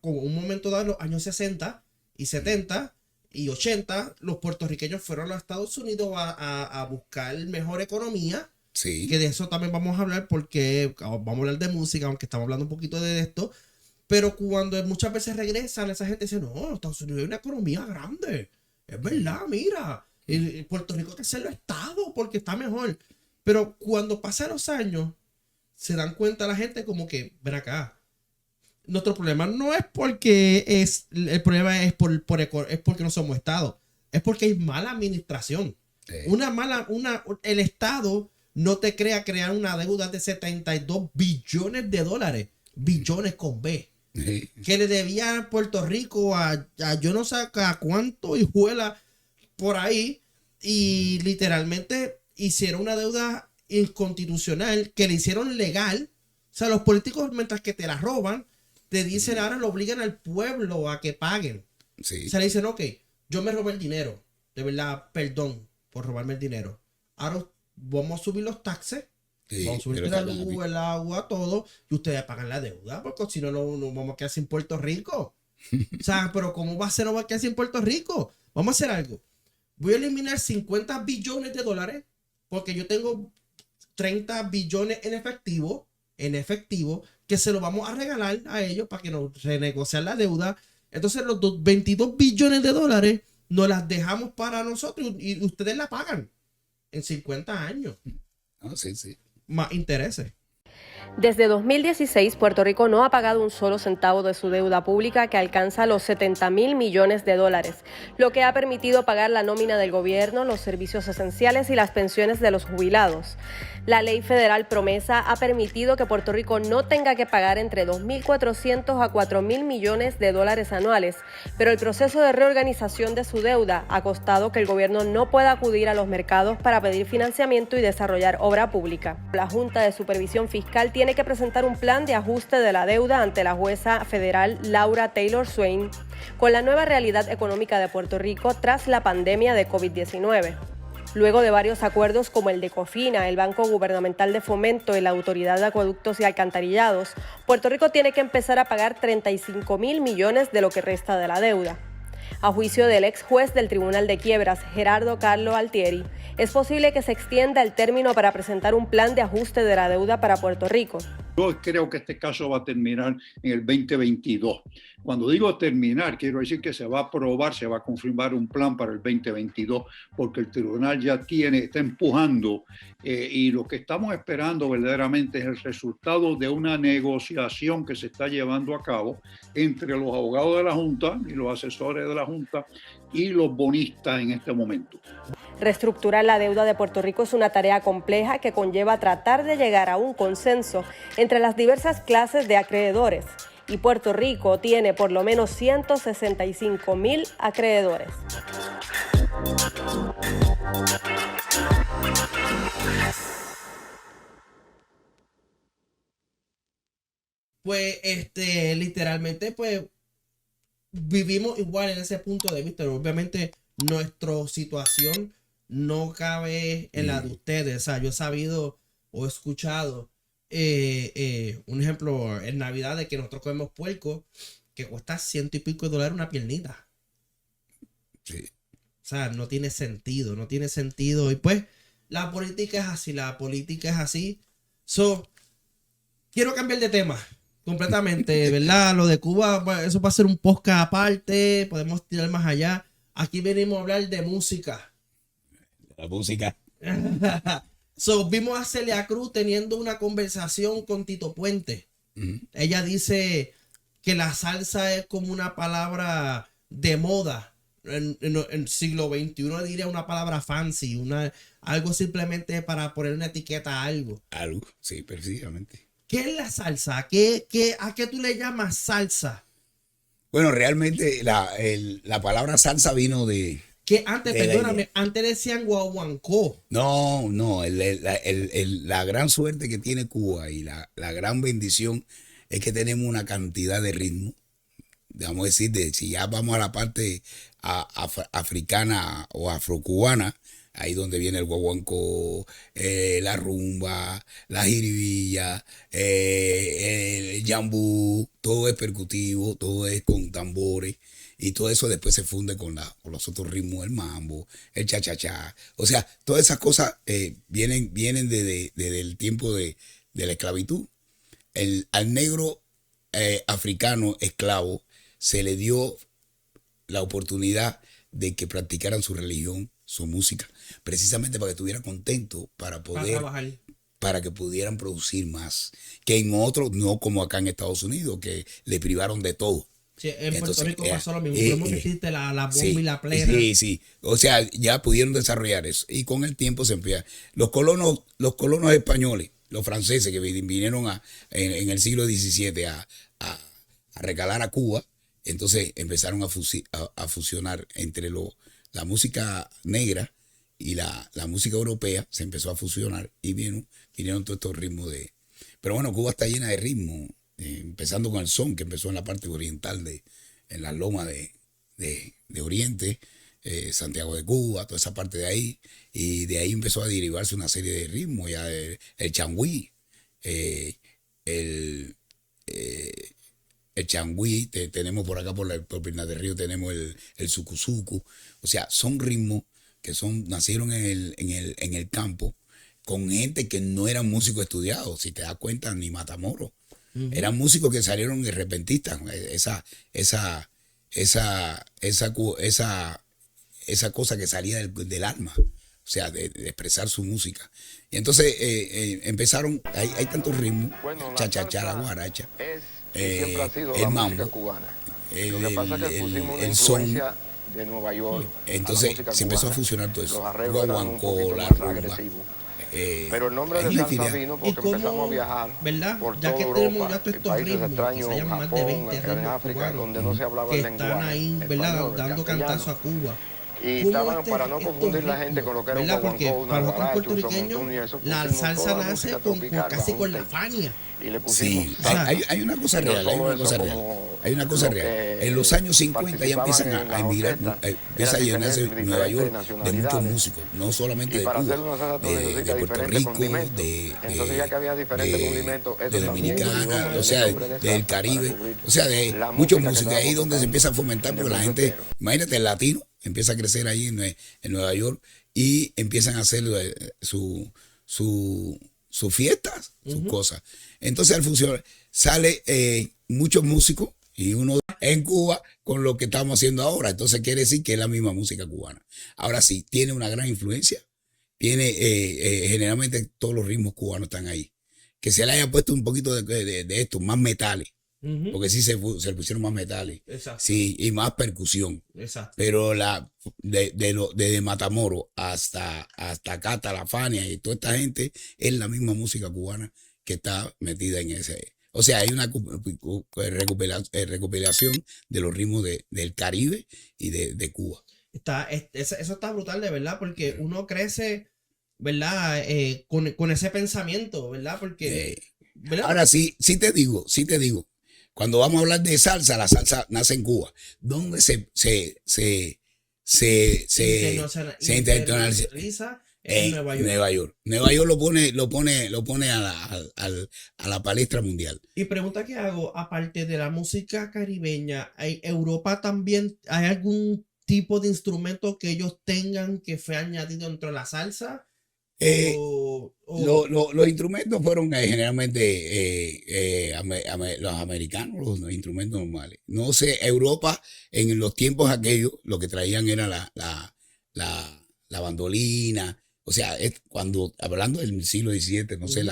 como un momento dado, en los años 60 y 70 y 80, los puertorriqueños fueron a los Estados Unidos a buscar mejor economía. Sí. Que de eso también vamos a hablar porque vamos a hablar de música, aunque estamos hablando un poquito de esto. Pero cuando muchas veces regresan, esa gente dice, no, Estados Unidos hay una economía grande. Es verdad, mira. Y Puerto Rico hay que hacerlo estado porque está mejor. Pero cuando pasan los años, se dan cuenta la gente como que, ven acá. Nuestro problema no es porque el problema es porque no somos estado. Es porque hay mala administración. El Estado no te crear una deuda de 72 billones de dólares. Billones con B. Sí. Que le debía a Puerto Rico a yo no sé a cuánto hijuela por ahí. Y literalmente hicieron una deuda inconstitucional que le hicieron legal. O sea, los políticos, mientras que te la roban, te dicen ahora lo obligan al pueblo a que paguen. Sí. O sea, le dicen, ok, yo me robé el dinero. De verdad, perdón por robarme el dinero. Ahora vamos a subir los taxes. Sí, Vamos a subir la luz, el agua, todo. Y ustedes pagan la deuda. Porque si no, no vamos a quedar sin Puerto Rico. O sea, pero ¿cómo va a ser no va a quedar sin Puerto Rico? Vamos a hacer algo. Voy a eliminar 50 billones de dólares. Porque yo tengo 30 billones en efectivo, que se lo vamos a regalar a ellos para que nos renegocian la deuda. Entonces los 22 billones de dólares nos las dejamos para nosotros y ustedes la pagan en 50 años. Sí, sí. Más intereses. Desde 2016, Puerto Rico no ha pagado un solo centavo de su deuda pública, que alcanza los 70,000 millones de dólares, lo que ha permitido pagar la nómina del gobierno, los servicios esenciales y las pensiones de los jubilados. La ley federal Promesa ha permitido que Puerto Rico no tenga que pagar entre 2.400 a 4.000 millones de dólares anuales, pero el proceso de reorganización de su deuda ha costado que el gobierno no pueda acudir a los mercados para pedir financiamiento y desarrollar obra pública. La Junta de Supervisión Fiscal tiene que presentar un plan de ajuste de la deuda ante la jueza federal Laura Taylor Swain, con la nueva realidad económica de Puerto Rico tras la pandemia de COVID-19. Luego de varios acuerdos como el de COFINA, el Banco Gubernamental de Fomento y la Autoridad de Acueductos y Alcantarillados, Puerto Rico tiene que empezar a pagar 35,000 millones de lo que resta de la deuda. A juicio del ex juez del Tribunal de Quiebras, Gerardo Carlo Altieri, es posible que se extienda el término para presentar un plan de ajuste de la deuda para Puerto Rico. Yo creo que este caso va a terminar en el 2022. Cuando digo terminar, quiero decir que se va a aprobar, se va a confirmar un plan para el 2022, porque el tribunal ya está empujando y lo que estamos esperando verdaderamente es el resultado de una negociación que se está llevando a cabo entre los abogados de la Junta y los asesores de la Junta y los bonistas en este momento. Reestructurar la deuda de Puerto Rico es una tarea compleja que conlleva tratar de llegar a un consenso entre las diversas clases de acreedores, y Puerto Rico tiene por lo menos 165,000 acreedores. Pues, literalmente, pues, vivimos igual en ese punto de vista. Obviamente, nuestra situación no cabe en la de ustedes. O sea, yo he sabido o he escuchado un ejemplo en Navidad de que nosotros comemos puerco que cuesta 100 y pico de dólares una piernita. Sí. O sea, no tiene sentido. Y pues, la política es así. Quiero cambiar de tema completamente, ¿verdad? Lo de Cuba, eso va a ser un podcast aparte. Podemos tirar más allá. Aquí venimos a hablar de música. La música. Vimos a Celia Cruz teniendo una conversación con Tito Puente. Ella dice que la salsa es como una palabra de moda. En el siglo XXI diría una palabra fancy, algo simplemente para poner una etiqueta a algo. Algo, sí, precisamente. ¿Qué es la salsa? ¿A qué tú le llamas salsa? Bueno, realmente la palabra salsa vino de... Que antes, perdóname, antes decían guaguancó. No, la gran suerte que tiene Cuba y la gran bendición es que tenemos una cantidad de ritmo. Vamos a decir, si ya vamos a la parte africana o afrocubana, ahí donde viene el guaguancó, la rumba, la jiribilla, el yambú, todo es percutivo, todo es con tambores. Y todo eso después se funde con los otros ritmos, el mambo, el cha-cha-cha. O sea, todas esas cosas vienen desde el tiempo de la esclavitud. Al negro africano esclavo se le dio la oportunidad de que practicaran su religión, su música, precisamente para que estuvieran contentos, para que pudieran producir más. Que en otros, no como acá en Estados Unidos, que le privaron de todo. Sí, en Puerto Entonces, Rico pasó lo mismo. Lo que existe la bomba sí, y la plena. sí, sí. O sea, ya pudieron desarrollar eso. Y con el tiempo se empieza. Los colonos españoles, los franceses que vinieron en el siglo XVII a recalar a Cuba, entonces empezaron a fusionar entre la música negra y la música europea, se empezó a fusionar y vinieron todos estos ritmos de... Pero bueno, Cuba está llena de ritmos, empezando con el son, que empezó en la parte oriental, en las lomas de Oriente, Santiago de Cuba, toda esa parte de ahí, y de ahí empezó a derivarse una serie de ritmos, ya el changüí, el changüí, tenemos por acá por Pinar del Río, tenemos el sucusucu, o sea, son ritmos que nacieron en el campo, con gente que no eran músicos estudiados, si te das cuenta, ni Matamoros. Eran músicos que salieron de repentistas, esa cosa que salía del alma, o sea, de expresar su música. Y entonces empezaron, hay tantos ritmos, cha-cha-cha, la guaracha, siempre ha sido el la mambo, música cubana. el, Lo que pasa es que pusimos una el son. influencia de Nueva York. Entonces a la se empezó a música fusionar todo eso. cubana. Los arreglos eran un Guaguancó, poquito la más rumba. agresivos. Pero el nombre hay de una salsa infinidad. vino ¿Y porque cómo, empezamos a viajar verdad? por Ya toda que tenemos ya Europa todos y estos países ritmos, que se extraños, llaman más de Japón, 20 en ritmos África, cubanos, donde no se hablaba que el están lenguaje ahí, ¿verdad? español, el Dando castellano. cantazo a Cuba. Y ¿Cómo estaban para no estos confundir la gente ritmos, con lo que era un verdad? Porque guaguancó, una para nosotros guaracha, un son puertorriqueños, montún y eso, la pusimos salsa toda la nace música con tropical casi bajo un con la texto. Fania. Y le pusimos Sí, sea, hay una cosa y no real, hay solo una eso, cosa real. como Hay una cosa los real. que En los años 50 ya empiezan participaban en a las emigrar, orquestas empieza a eran llenarse diferentes Nueva York de muchos nacionalidades. músicos, no solamente Y de para hacer Cuba, una salsa tú necesitas de Puerto diferentes Rico, condimentos. Entonces ya que había diferentes condimentos, eso de también Dominicana, ayudó o sea, el nombre de del salsa Caribe, para cubrir o sea, de la muchos música que músicos. Ahí es estábamos donde se empieza a fomentar, tocando porque la en el gente, mundo imagínate, el latino empieza a crecer ahí en Nueva York y empiezan a hacer sus fiestas, sus cosas. Entonces al funcionar, sale muchos músicos y uno en Cuba con lo que estamos haciendo ahora. Entonces quiere decir que es la misma música cubana. Ahora sí, tiene una gran influencia. Tiene, generalmente todos los ritmos cubanos están ahí. Que se le haya puesto un poquito de esto, más metales. Porque sí se le pusieron más metales. Exacto. Sí, y más percusión. Exacto. Pero desde Matamoros hasta Cata, La Fania y toda esta gente es la misma música cubana que está metida en ese. O sea, hay una recopilación de los ritmos del Caribe y de Cuba. Eso está brutal, de verdad, porque uno crece, ¿verdad? Con ese pensamiento, ¿verdad? Porque, ¿verdad? Ahora sí te digo. Cuando vamos a hablar de salsa, la salsa nace en Cuba, donde se internacionaliza en Nueva York. Nueva York lo pone a la palestra mundial. Y pregunta que hago, aparte de la música caribeña, ¿Europa también hay algún tipo de instrumento que ellos tengan que fue añadido dentro de la salsa? Los instrumentos fueron generalmente los americanos, los instrumentos normales. No sé, Europa en los tiempos aquellos lo que traían era la bandolina. O sea, cuando hablando del siglo XVII, no sé,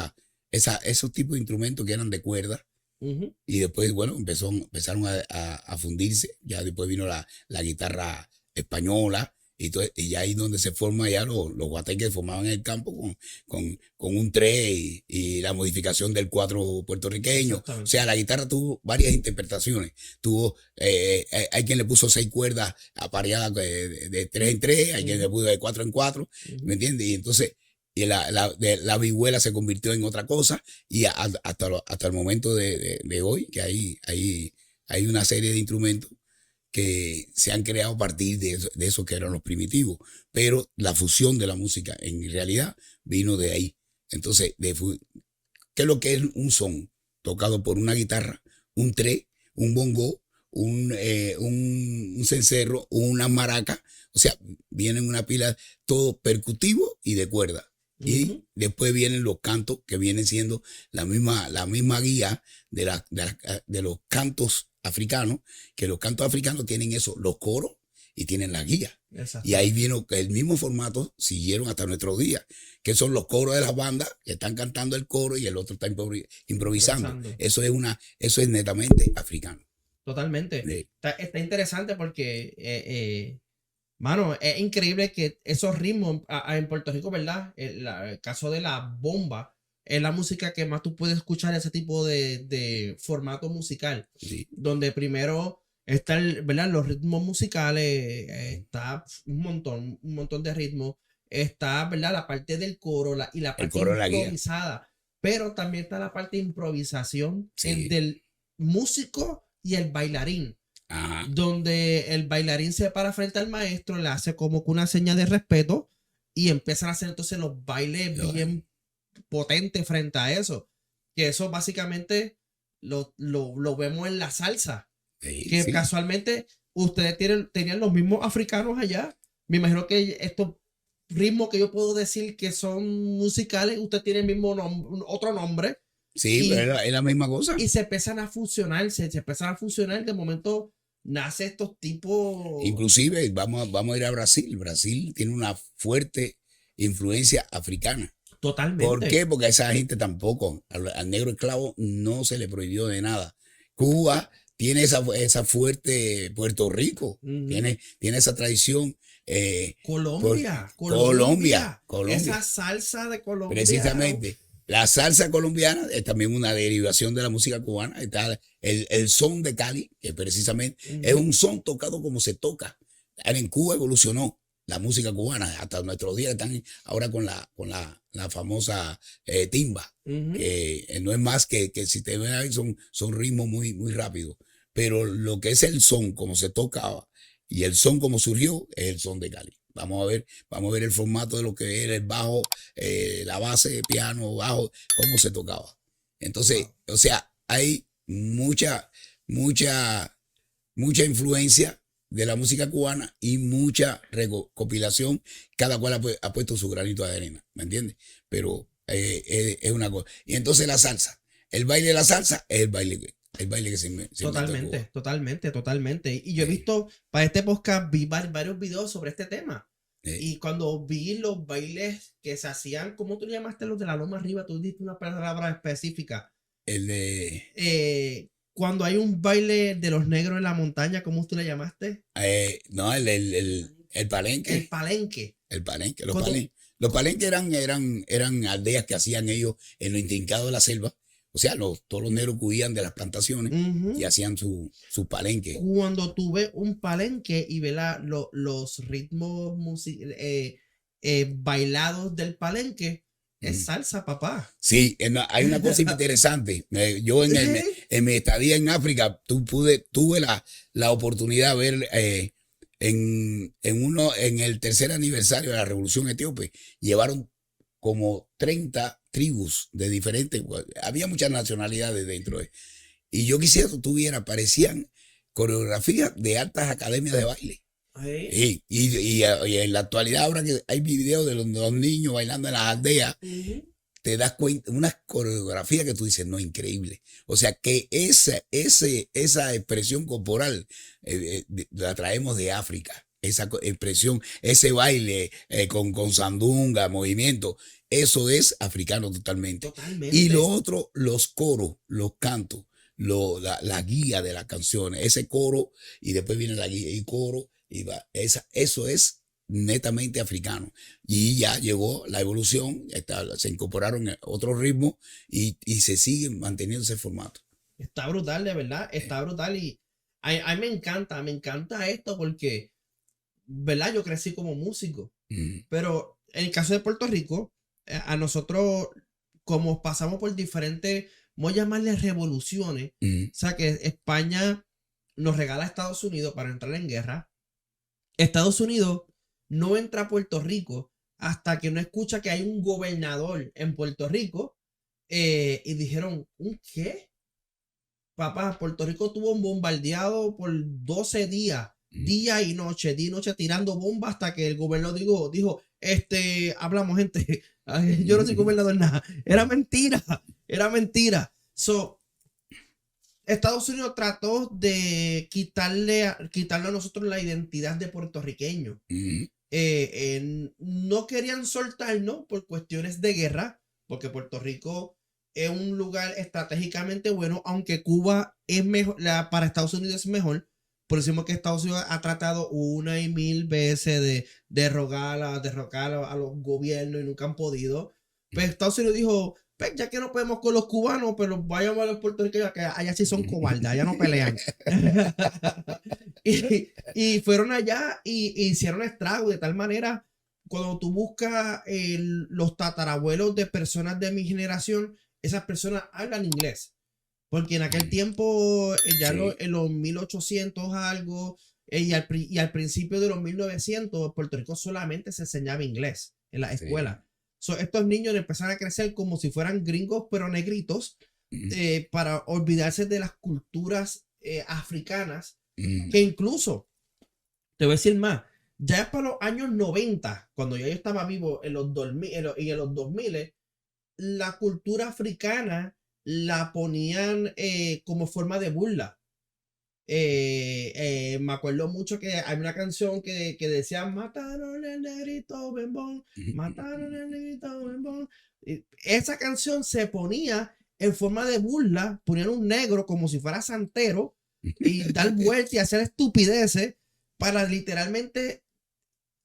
esos tipos de instrumentos que eran de cuerda. Y después, bueno, empezaron a fundirse. Ya después vino la guitarra española. Y ya ahí donde se forma ya los guateques formaban en el campo con un 3 y la modificación del 4 puertorriqueño. O sea, la guitarra tuvo varias interpretaciones. Hay quien le puso 6 cuerdas apareadas de 3 en 3, hay quien le puso de 4 en 4, ¿me entiendes? Y entonces la vihuela se convirtió en otra cosa y hasta el momento de hoy, que hay una serie de instrumentos que se han creado a partir de eso que eran los primitivos, pero la fusión de la música en realidad vino de ahí. Entonces, ¿qué es lo que es un son? Tocado por una guitarra, un 3, un bongo, un cencerro, una maraca, o sea, vienen una pila, todo percutivo y de cuerda. Y después vienen los cantos que vienen siendo la misma guía de los cantos africanos, que los cantos africanos tienen eso, los coros y tienen la guía. Y ahí vino el mismo formato, siguieron hasta nuestros días, que son los coros de las bandas que están cantando el coro y el otro está improvisando. Eso es netamente africano. Totalmente. Sí. Está interesante porque, mano, es increíble que esos ritmos en Puerto Rico, ¿verdad? El caso de la bomba es la música que más tú puedes escuchar, ese tipo de formato musical, Sí. donde primero está, ¿verdad? Los ritmos musicales, está un montón de ritmos, está, ¿verdad? La parte del coro y la El parte coro la guía. improvisada, pero también está la parte de improvisación Sí. del músico y el bailarín, Ajá. donde el bailarín se para frente al maestro, le hace como que una seña de respeto y empiezan a hacer entonces los bailes bien potentes frente a eso. Que eso básicamente lo vemos en la salsa. Sí, Que sí. casualmente ustedes tenían los mismos africanos allá. Me imagino que estos ritmos que yo puedo decir que son musicales, usted tiene el mismo otro nombre. Sí, pero es la misma cosa. Y se empiezan a fusionar, se empiezan a fusionar. De momento nace estos tipos. Inclusive vamos a ir a Brasil. Brasil tiene una fuerte influencia africana. Totalmente. ¿Por qué? Porque a esa gente tampoco, al negro esclavo no se le prohibió de nada. Cuba tiene esa fuerte, Puerto Rico tiene esa tradición. Colombia. Esa salsa de Colombia. Precisamente. La salsa colombiana es también una derivación de la música cubana. Está el son de Cali, que precisamente es un son tocado como se toca. En Cuba evolucionó la música cubana hasta nuestros días. Están ahora con la famosa timba, que no es más que si te ven ahí son ritmos muy, muy rápidos. Pero lo que es el son, como se tocaba, y el son como surgió, es el son de Cali. Vamos a ver el formato de lo que era el bajo, la base, piano, bajo, cómo se tocaba. Entonces, o sea, hay mucha influencia de la música cubana y mucha recopilación. Cada cual ha puesto su granito de arena, ¿me entiendes? Pero es una cosa. Y entonces la salsa, el baile de la salsa es el baile que se Totalmente. Y yo he visto, para este podcast, vi varios videos sobre este tema. Y cuando vi los bailes que se hacían, ¿cómo tú le llamaste los de la loma arriba? Tú diste una palabra específica. El de... Cuando hay un baile de los negros en la montaña, ¿cómo tú le llamaste? No, el palenque. El palenque. El palenque. Los palenques eran aldeas que hacían ellos en lo intrincado de la selva. O sea, todos los negros huían de las plantaciones y hacían su palenque. Cuando tuve un palenque y ve los ritmos bailados del palenque, es salsa, papá. Sí, hay una cosa interesante. Yo en mi estadía en África tuve la oportunidad de ver en el tercer aniversario de la Revolución Etíope, llevaron como 30 tribus de diferentes, había muchas nacionalidades dentro y yo quisiera que parecían coreografías de altas academias de baile. Y en la actualidad, ahora que hay videos de los niños bailando en las aldeas, te das cuenta, una coreografía que tú dices, no, increíble. O sea, que esa expresión corporal la traemos de África. Esa expresión, ese baile con sandunga, movimiento, eso es africano totalmente. Y lo otro, los coros, los cantos, la guía de las canciones, ese coro, y después viene la guía y coro, eso es netamente africano. Y ya llegó la evolución, se incorporaron otros ritmos y se sigue manteniendo ese formato. Está brutal, de verdad, está brutal. Y a mí me encanta esto porque, ¿verdad? Yo crecí como músico, pero en el caso de Puerto Rico, a nosotros, como pasamos por diferentes, voy a llamarles revoluciones, o sea que España nos regala a Estados Unidos para entrar en guerra. Estados Unidos no entra a Puerto Rico hasta que no escucha que hay un gobernador en Puerto Rico, y dijeron, ¿un qué? Papá, Puerto Rico tuvo un bombardeado por 12 días, día y noche tirando bombas hasta que el gobernador dijo, hablamos, gente, yo no soy gobernador nada. Era mentira. Estados Unidos trató de quitarle a nosotros la identidad de puertorriqueño. No querían soltarnos por cuestiones de guerra, porque Puerto Rico es un lugar estratégicamente bueno, aunque Cuba es mejor, para Estados Unidos es mejor. Por eso que Estados Unidos ha tratado una y mil veces de derrocar a los gobiernos y nunca han podido. Pues Estados Unidos dijo, pues ya que no podemos con los cubanos, pero vayamos a los puertorriqueños, que allá sí son cobardes, allá no pelean. y fueron allá y hicieron estrago de tal manera, cuando tú buscas los tatarabuelos de personas de mi generación, esas personas hablan inglés. Porque en aquel tiempo, ya Sí. en los 1800 algo, y al principio de los 1900, Puerto Rico solamente se enseñaba inglés en la Sí. escuela. So, estos niños empezaron a crecer como si fueran gringos, pero negritos, para olvidarse de las culturas africanas, que incluso, te voy a decir más, ya para los años 90, cuando ya yo estaba vivo en los 2000, y en los 2000, la cultura africana la ponían como forma de burla. Me acuerdo mucho que hay una canción que decía mataron al negrito bembón, mataron al negrito bembón. Esa canción se ponía en forma de burla, ponían un negro como si fuera santero y dar vueltas y hacer estupideces para literalmente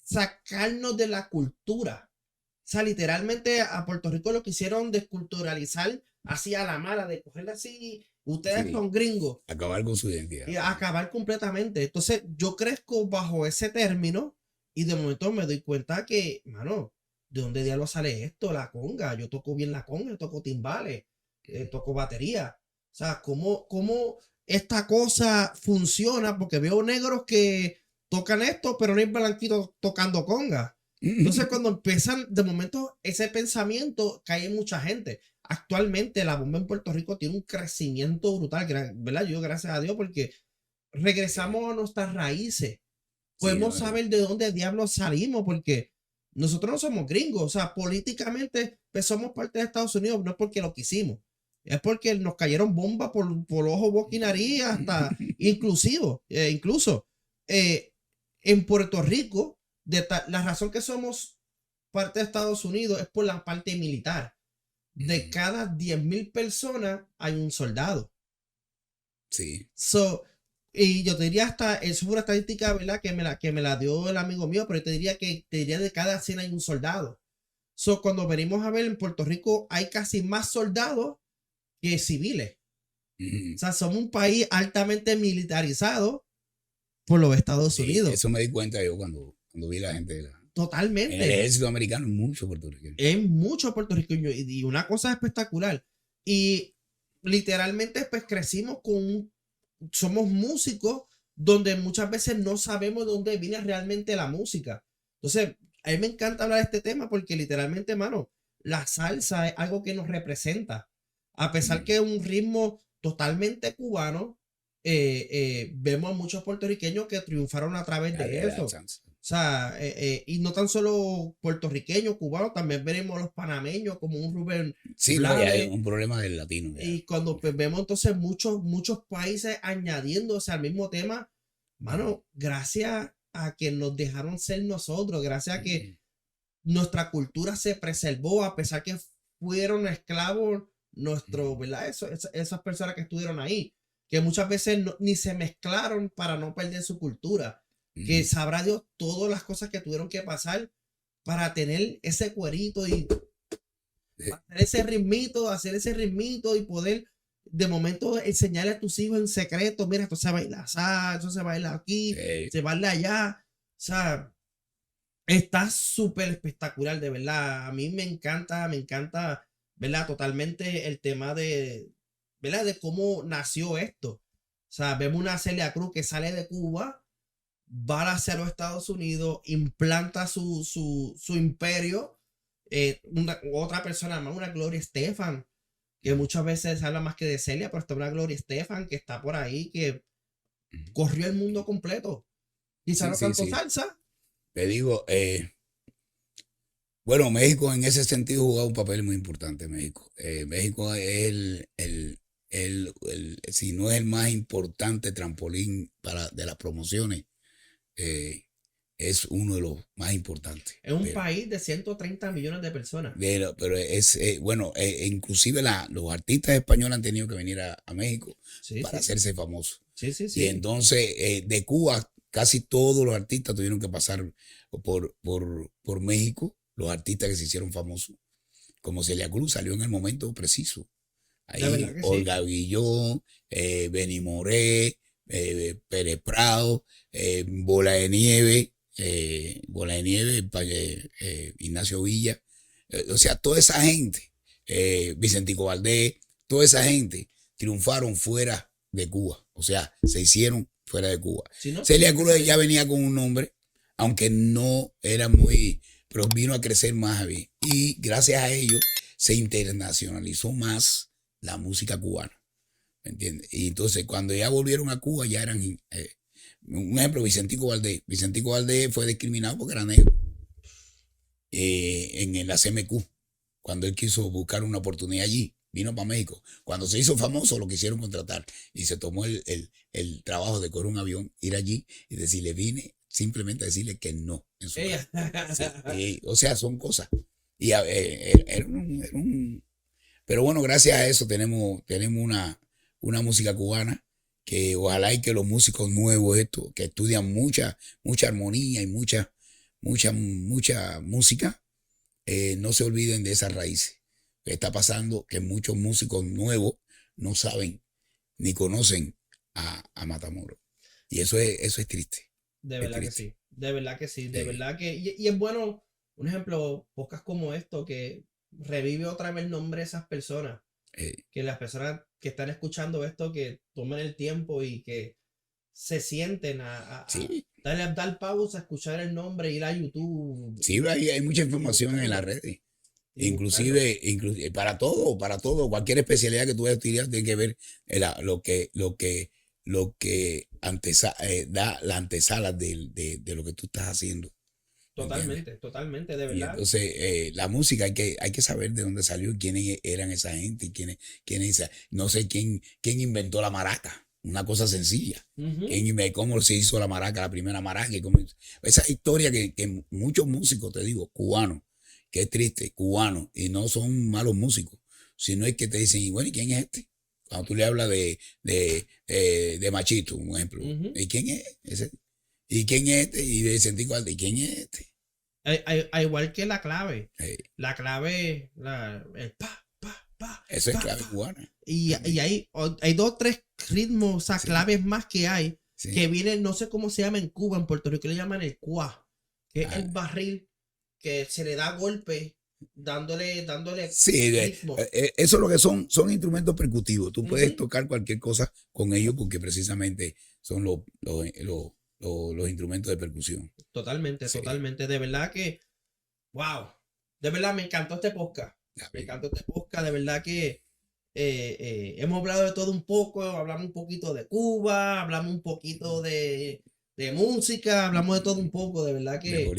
sacarnos de la cultura. O sea, literalmente a Puerto Rico lo quisieron desculturalizar así a la mala, de cogerla así, ustedes Sí. son gringos. Acabar con su identidad. Y acabar completamente. Entonces, yo crezco bajo ese término y de momento me doy cuenta que, mano, ¿de dónde diablos sale esto? La conga. Yo toco bien la conga, toco timbales, toco batería. O sea, ¿cómo esta cosa funciona? Porque veo negros que tocan esto, pero no hay blanquitos tocando conga. Entonces, cuando empiezan, de momento, ese pensamiento cae en mucha gente. Actualmente la bomba en Puerto Rico tiene un crecimiento brutal, ¿verdad? Yo gracias a Dios, porque regresamos a nuestras raíces. Podemos saber de dónde diablos salimos, porque nosotros no somos gringos. O sea, políticamente pues, somos parte de Estados Unidos, no es porque lo quisimos. Es porque nos cayeron bombas por ojo, boca y nariz, hasta incluso en Puerto Rico, la razón que somos parte de Estados Unidos es por la parte militar. De cada 10,000 personas hay un soldado. Sí. Y yo te diría hasta, eso fue una estadística, ¿verdad? Que me la dio el amigo mío, pero yo te diría de cada 100 hay un soldado. Cuando venimos a ver en Puerto Rico hay casi más soldados que civiles. O sea, somos un país altamente militarizado por los Estados Unidos. Eso me di cuenta yo cuando vi la gente de la... Totalmente. En el ejército americano es mucho puertorriqueño. Es mucho puertorriqueño y una cosa espectacular. Y literalmente pues crecimos somos músicos donde muchas veces no sabemos de dónde viene realmente la música. Entonces, a mí me encanta hablar de este tema porque literalmente, mano, la salsa es algo que nos representa. A pesar que es un ritmo totalmente cubano, vemos a muchos puertorriqueños que triunfaron a través de eso. O sea, y no tan solo puertorriqueños, cubanos, también veremos a los panameños como un Rubén. Sí, no, ya hay un problema del latino. Ya. Y cuando pues, vemos entonces muchos países añadiéndose al mismo tema, mano, gracias a que nos dejaron ser nosotros, gracias a que nuestra cultura se preservó, a pesar que fueron esclavos ¿verdad? Esas personas que estuvieron ahí, que muchas veces ni se mezclaron para no perder su cultura. Que sabrá Dios todas las cosas que tuvieron que pasar para tener ese cuerito y hacer ese ritmito y poder de momento enseñarle a tus hijos en secreto, mira, esto se baila así, esto se baila aquí, se baila allá. O sea, está súper espectacular, de verdad. A mí me encanta, ¿verdad? Totalmente el tema ¿verdad? De cómo nació esto. O sea, vemos una Celia Cruz que sale de Cuba, va hacia los Estados Unidos, implanta su imperio. Otra persona más, una Gloria Estefan, que muchas veces se habla más que de Celia, pero está una Gloria Estefan que está por ahí, que corrió el mundo completo. Quizá no tanto salsa. Te digo, bueno, México en ese sentido jugado un papel muy importante. México es si no es el más importante trampolín de las promociones es uno de los más importantes. Es un país de 130 millones de personas. Pero es, bueno, inclusive los artistas españoles han tenido que venir a México para hacerse famosos. Sí. Y entonces, de Cuba, casi todos los artistas tuvieron que pasar por México, los artistas que se hicieron famosos. Como Celia Cruz salió en el momento preciso. Ahí Olga Guillón, Benny Moré, Pérez Prado, Bola de Nieve, Ignacio Villa, o sea, toda esa gente, Vicentico Valdés, toda esa gente triunfaron fuera de Cuba, o sea, se hicieron fuera de Cuba. Celia Cruz ya venía con un nombre, aunque no era muy, pero vino a crecer más bien. Y gracias a ello se internacionalizó más la música cubana, ¿me entiendes? Y entonces cuando ya volvieron a Cuba ya eran, un ejemplo, Vicentico Valdés. Vicentico Valdés fue discriminado porque era negro en la CMQ, cuando él quiso buscar una oportunidad allí, vino para México. Cuando se hizo famoso lo quisieron contratar y se tomó el trabajo de coger un avión, ir allí y decirle, vine simplemente a decirle que no en su casa. O sea, son cosas. Y pero bueno, gracias a eso tenemos una música cubana que ojalá y que los músicos nuevos que estudian mucha armonía y mucha música, no se olviden de esas raíces. Está pasando que muchos músicos nuevos no saben ni conocen a Matamoros. Y eso es triste. De verdad que sí. De verdad que sí. De verdad que. Y es bueno, un ejemplo, podcasts como esto que revive otra vez el nombre de esas personas. Que las personas que están escuchando esto, que tomen el tiempo y que se sienten a dar pausa, a escuchar el nombre, ir a YouTube. Sí, hay mucha información en las redes. Inclusive para todo, cualquier especialidad que tú vayas a estudiar tiene que ver lo que da la antesala de lo que tú estás haciendo. Totalmente, de verdad. Y entonces la música hay que saber de dónde salió, quiénes eran esa gente, y quiénes no sé quién inventó la maraca, una cosa sencilla. Cómo se hizo la maraca, la primera maraca, y esa historia que muchos músicos, te digo, cubanos, que es triste, cubanos, y no son malos músicos, sino es que te dicen, y bueno, ¿y quién es este? Cuando tú le hablas de Machito, un ejemplo, ¿y quién es ese? ¿Y quién es este? Y de Vicentico Valdés, ¿y quién es este? A igual que la clave. La clave, el pa. Eso es clave cubana. Y hay 2 o 3 ritmos, o sea, claves más que hay, que vienen, no sé cómo se llama en Cuba, en Puerto Rico le llaman el cuá, que es el barril que se le da golpe dándole ritmo. Eso es lo que son instrumentos percutivos. Tú puedes tocar cualquier cosa con ellos porque precisamente son los instrumentos de percusión. Totalmente. De verdad que, wow. De verdad me encantó este podcast. De verdad que hemos hablado de todo un poco. Hablamos un poquito de Cuba, hablamos un poquito de música, hablamos de todo un poco. De verdad que...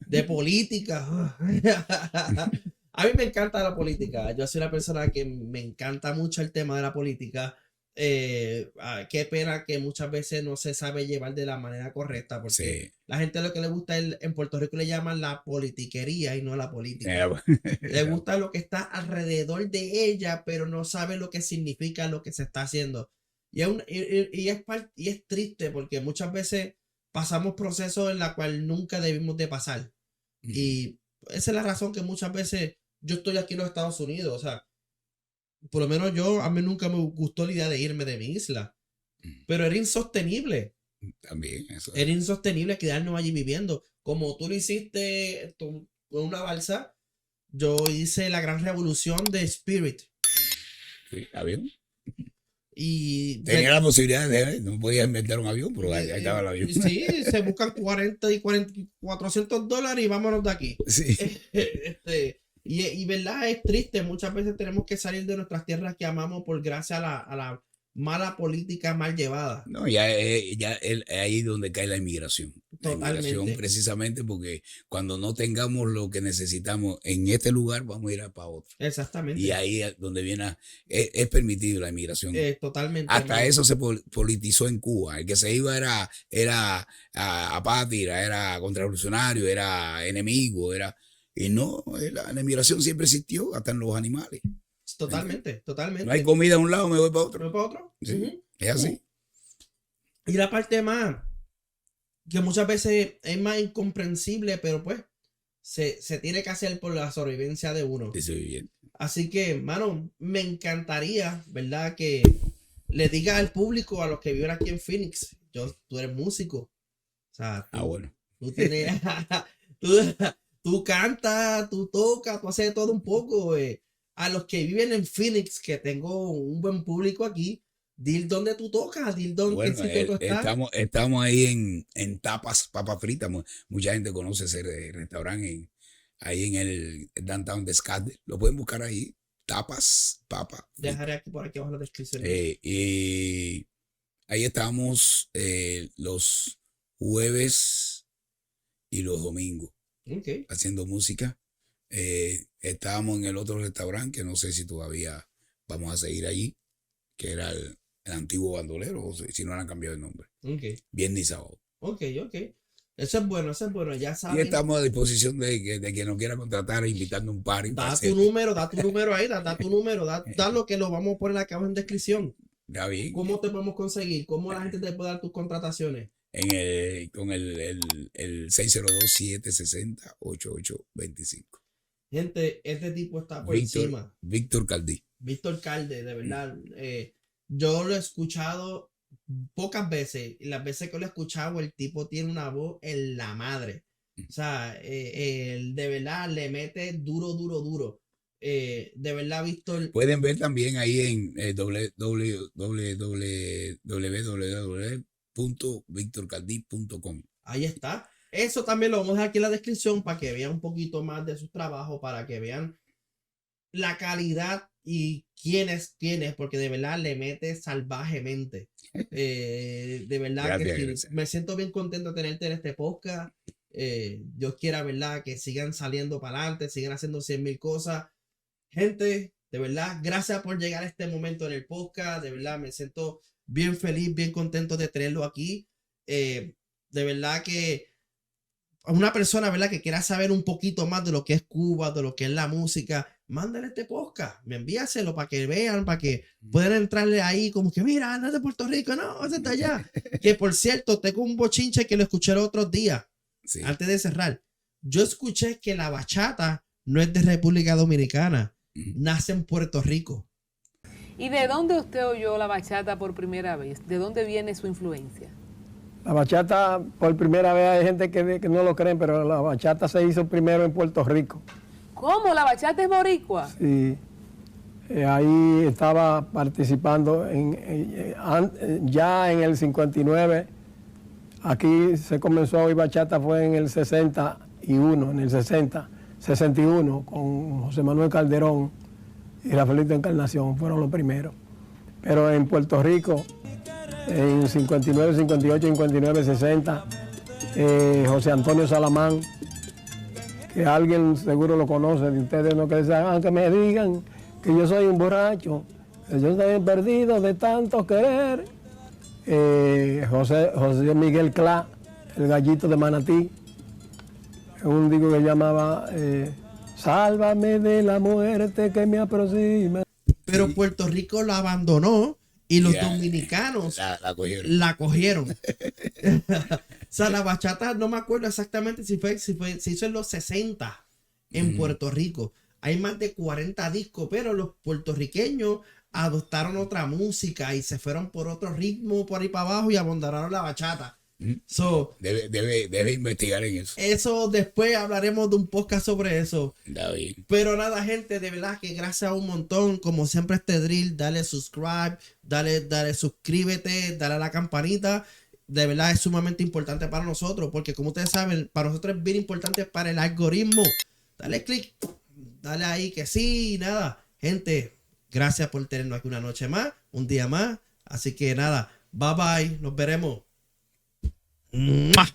De política. A mí me encanta la política. Yo soy una persona que me encanta mucho el tema de la política. Qué pena que muchas veces no se sabe llevar de la manera correcta, porque la gente lo que le gusta en Puerto Rico le llaman la politiquería y no la política. Le gusta lo que está alrededor de ella, pero no sabe lo que significa lo que se está haciendo. Y es triste porque muchas veces pasamos procesos en los cuales nunca debimos de pasar. Y esa es la razón que muchas veces yo estoy aquí en los Estados Unidos, o sea, por lo menos a mí nunca me gustó la idea de irme de mi isla, pero era insostenible. También eso. Era insostenible quedarnos allí viviendo. Como tú lo hiciste con una balsa, yo hice la gran revolución de Spirit. Sí, está bien. Y tenía la posibilidad no podía inventar un avión, pero ahí estaba el avión. Sí, se buscan $400 y vámonos de aquí. Sí. Y verdad es triste, muchas veces tenemos que salir de nuestras tierras que amamos por gracia a la mala política mal llevada. No, ahí es donde cae la inmigración. La Totalmente. inmigración precisamente porque cuando no tengamos lo que necesitamos en este lugar, vamos a ir para otro. Exactamente. Y ahí es donde es permitido la inmigración. Totalmente. Hasta eso se politizó en Cuba. El que se iba era apátira, era contrarrevolucionario, era enemigo, y no, la inmigración siempre existió, hasta en los animales. Totalmente. No hay comida a un lado, me voy para otro. ¿Me voy para otro? Sí, Uh-huh. es así. Y la parte más, que muchas veces es más incomprensible, pero pues se tiene que hacer por la sobrevivencia de uno. Así que, mano, me encantaría, ¿verdad? Que le diga al público, a los que viven aquí en Phoenix, tú eres músico. O sea, bueno. Tú tienes, tú cantas, tú tocas, tú haces de todo un poco. A los que viven en Phoenix, que tengo un buen público aquí, dil dónde tú tocas, dil dónde Bueno, tú estás. estamos ahí en Tapas, Papa Frita. Mucha gente conoce ese restaurante ahí en el downtown de Scottsdale. Lo pueden buscar ahí. Tapas, Papa. Dejaré aquí por aquí abajo la descripción. Y ahí estamos los jueves y los domingos haciendo música. Estábamos en el otro restaurante que no sé si todavía vamos a seguir allí, que era el antiguo bandolero, o si no le han cambiado el nombre. Viernes y sábado. Eso es bueno, ya saben. Y estamos a disposición de quien nos quiera contratar, invitando un party. Da tu número ahí, da tu número, da lo que lo vamos a poner acá abajo en descripción. Está bien. ¿Cómo te podemos conseguir? ¿Cómo la gente te puede dar tus contrataciones? Con el 602-760-8825. Gente, este tipo está por encima. Víctor Caldí. Víctor Calde, de verdad. Yo lo he escuchado pocas veces. Y las veces que lo he escuchado, el tipo tiene una voz en la madre. O sea, él de verdad le mete duro. De verdad, Víctor. Pueden ver también ahí en www.victorcaldi.com. Ahí está. Eso también lo vamos a dejar aquí en la descripción para que vean un poquito más de su trabajo, para que vean la calidad y quién es, porque de verdad le mete salvajemente. De verdad gracias, que gracias. Me siento bien contento de tenerte en este podcast. Dios quiera, ¿verdad? Que sigan saliendo para adelante, sigan haciendo 100,000 cosas. Gente, de verdad, gracias por llegar a este momento en el podcast. De verdad, me siento bien feliz, bien contento de tenerlo aquí. De verdad que una persona, ¿verdad?, que quiera saber un poquito más de lo que es Cuba, de lo que es la música, mándale este podcast, me envíaselo para que vean, para que puedan entrarle ahí como que, mira, no es de Puerto Rico, no, es de allá. Que por cierto, tengo un bochinche que lo escuché el otro día, antes de cerrar. Yo escuché que la bachata no es de República Dominicana, nace en Puerto Rico. ¿Y de dónde usted oyó la bachata por primera vez? ¿De dónde viene su influencia? La bachata, por primera vez, hay gente que no lo creen, pero la bachata se hizo primero en Puerto Rico. ¿Cómo? ¿La bachata es boricua? Sí. Ahí estaba participando ya en el 59. Aquí se comenzó a oír bachata, fue en el 61, con José Manuel Calderón y Rafaelito Encarnación, fueron los primeros. Pero en Puerto Rico, en 59, 58, 59, 60, José Antonio Salamán, que alguien seguro lo conoce de ustedes, no que aunque me digan que yo soy un borracho, que yo estoy perdido de tanto querer. José Miguel Clá, el gallito de Manatí, un disco que llamaba Sálvame de la muerte que me aproxima. Pero Puerto Rico la abandonó y los dominicanos la cogieron. O sea, la bachata, no me acuerdo exactamente si se hizo en los 60 en Puerto Rico. Hay más de 40 discos, pero los puertorriqueños adoptaron otra música y se fueron por otro ritmo por ahí para abajo y abandonaron la bachata. Debe investigar en eso. Eso después hablaremos de un podcast sobre eso. David. Pero nada, gente, de verdad que gracias un montón. Como siempre, este drill, dale subscribe, dale suscríbete, dale a la campanita. De verdad es sumamente importante para nosotros, porque como ustedes saben, para nosotros es bien importante para el algoritmo. Dale click, dale ahí que sí, nada. Gente, gracias por tenernos aquí una noche más, un día más. Así que nada, bye bye, nos veremos. ¡Mua!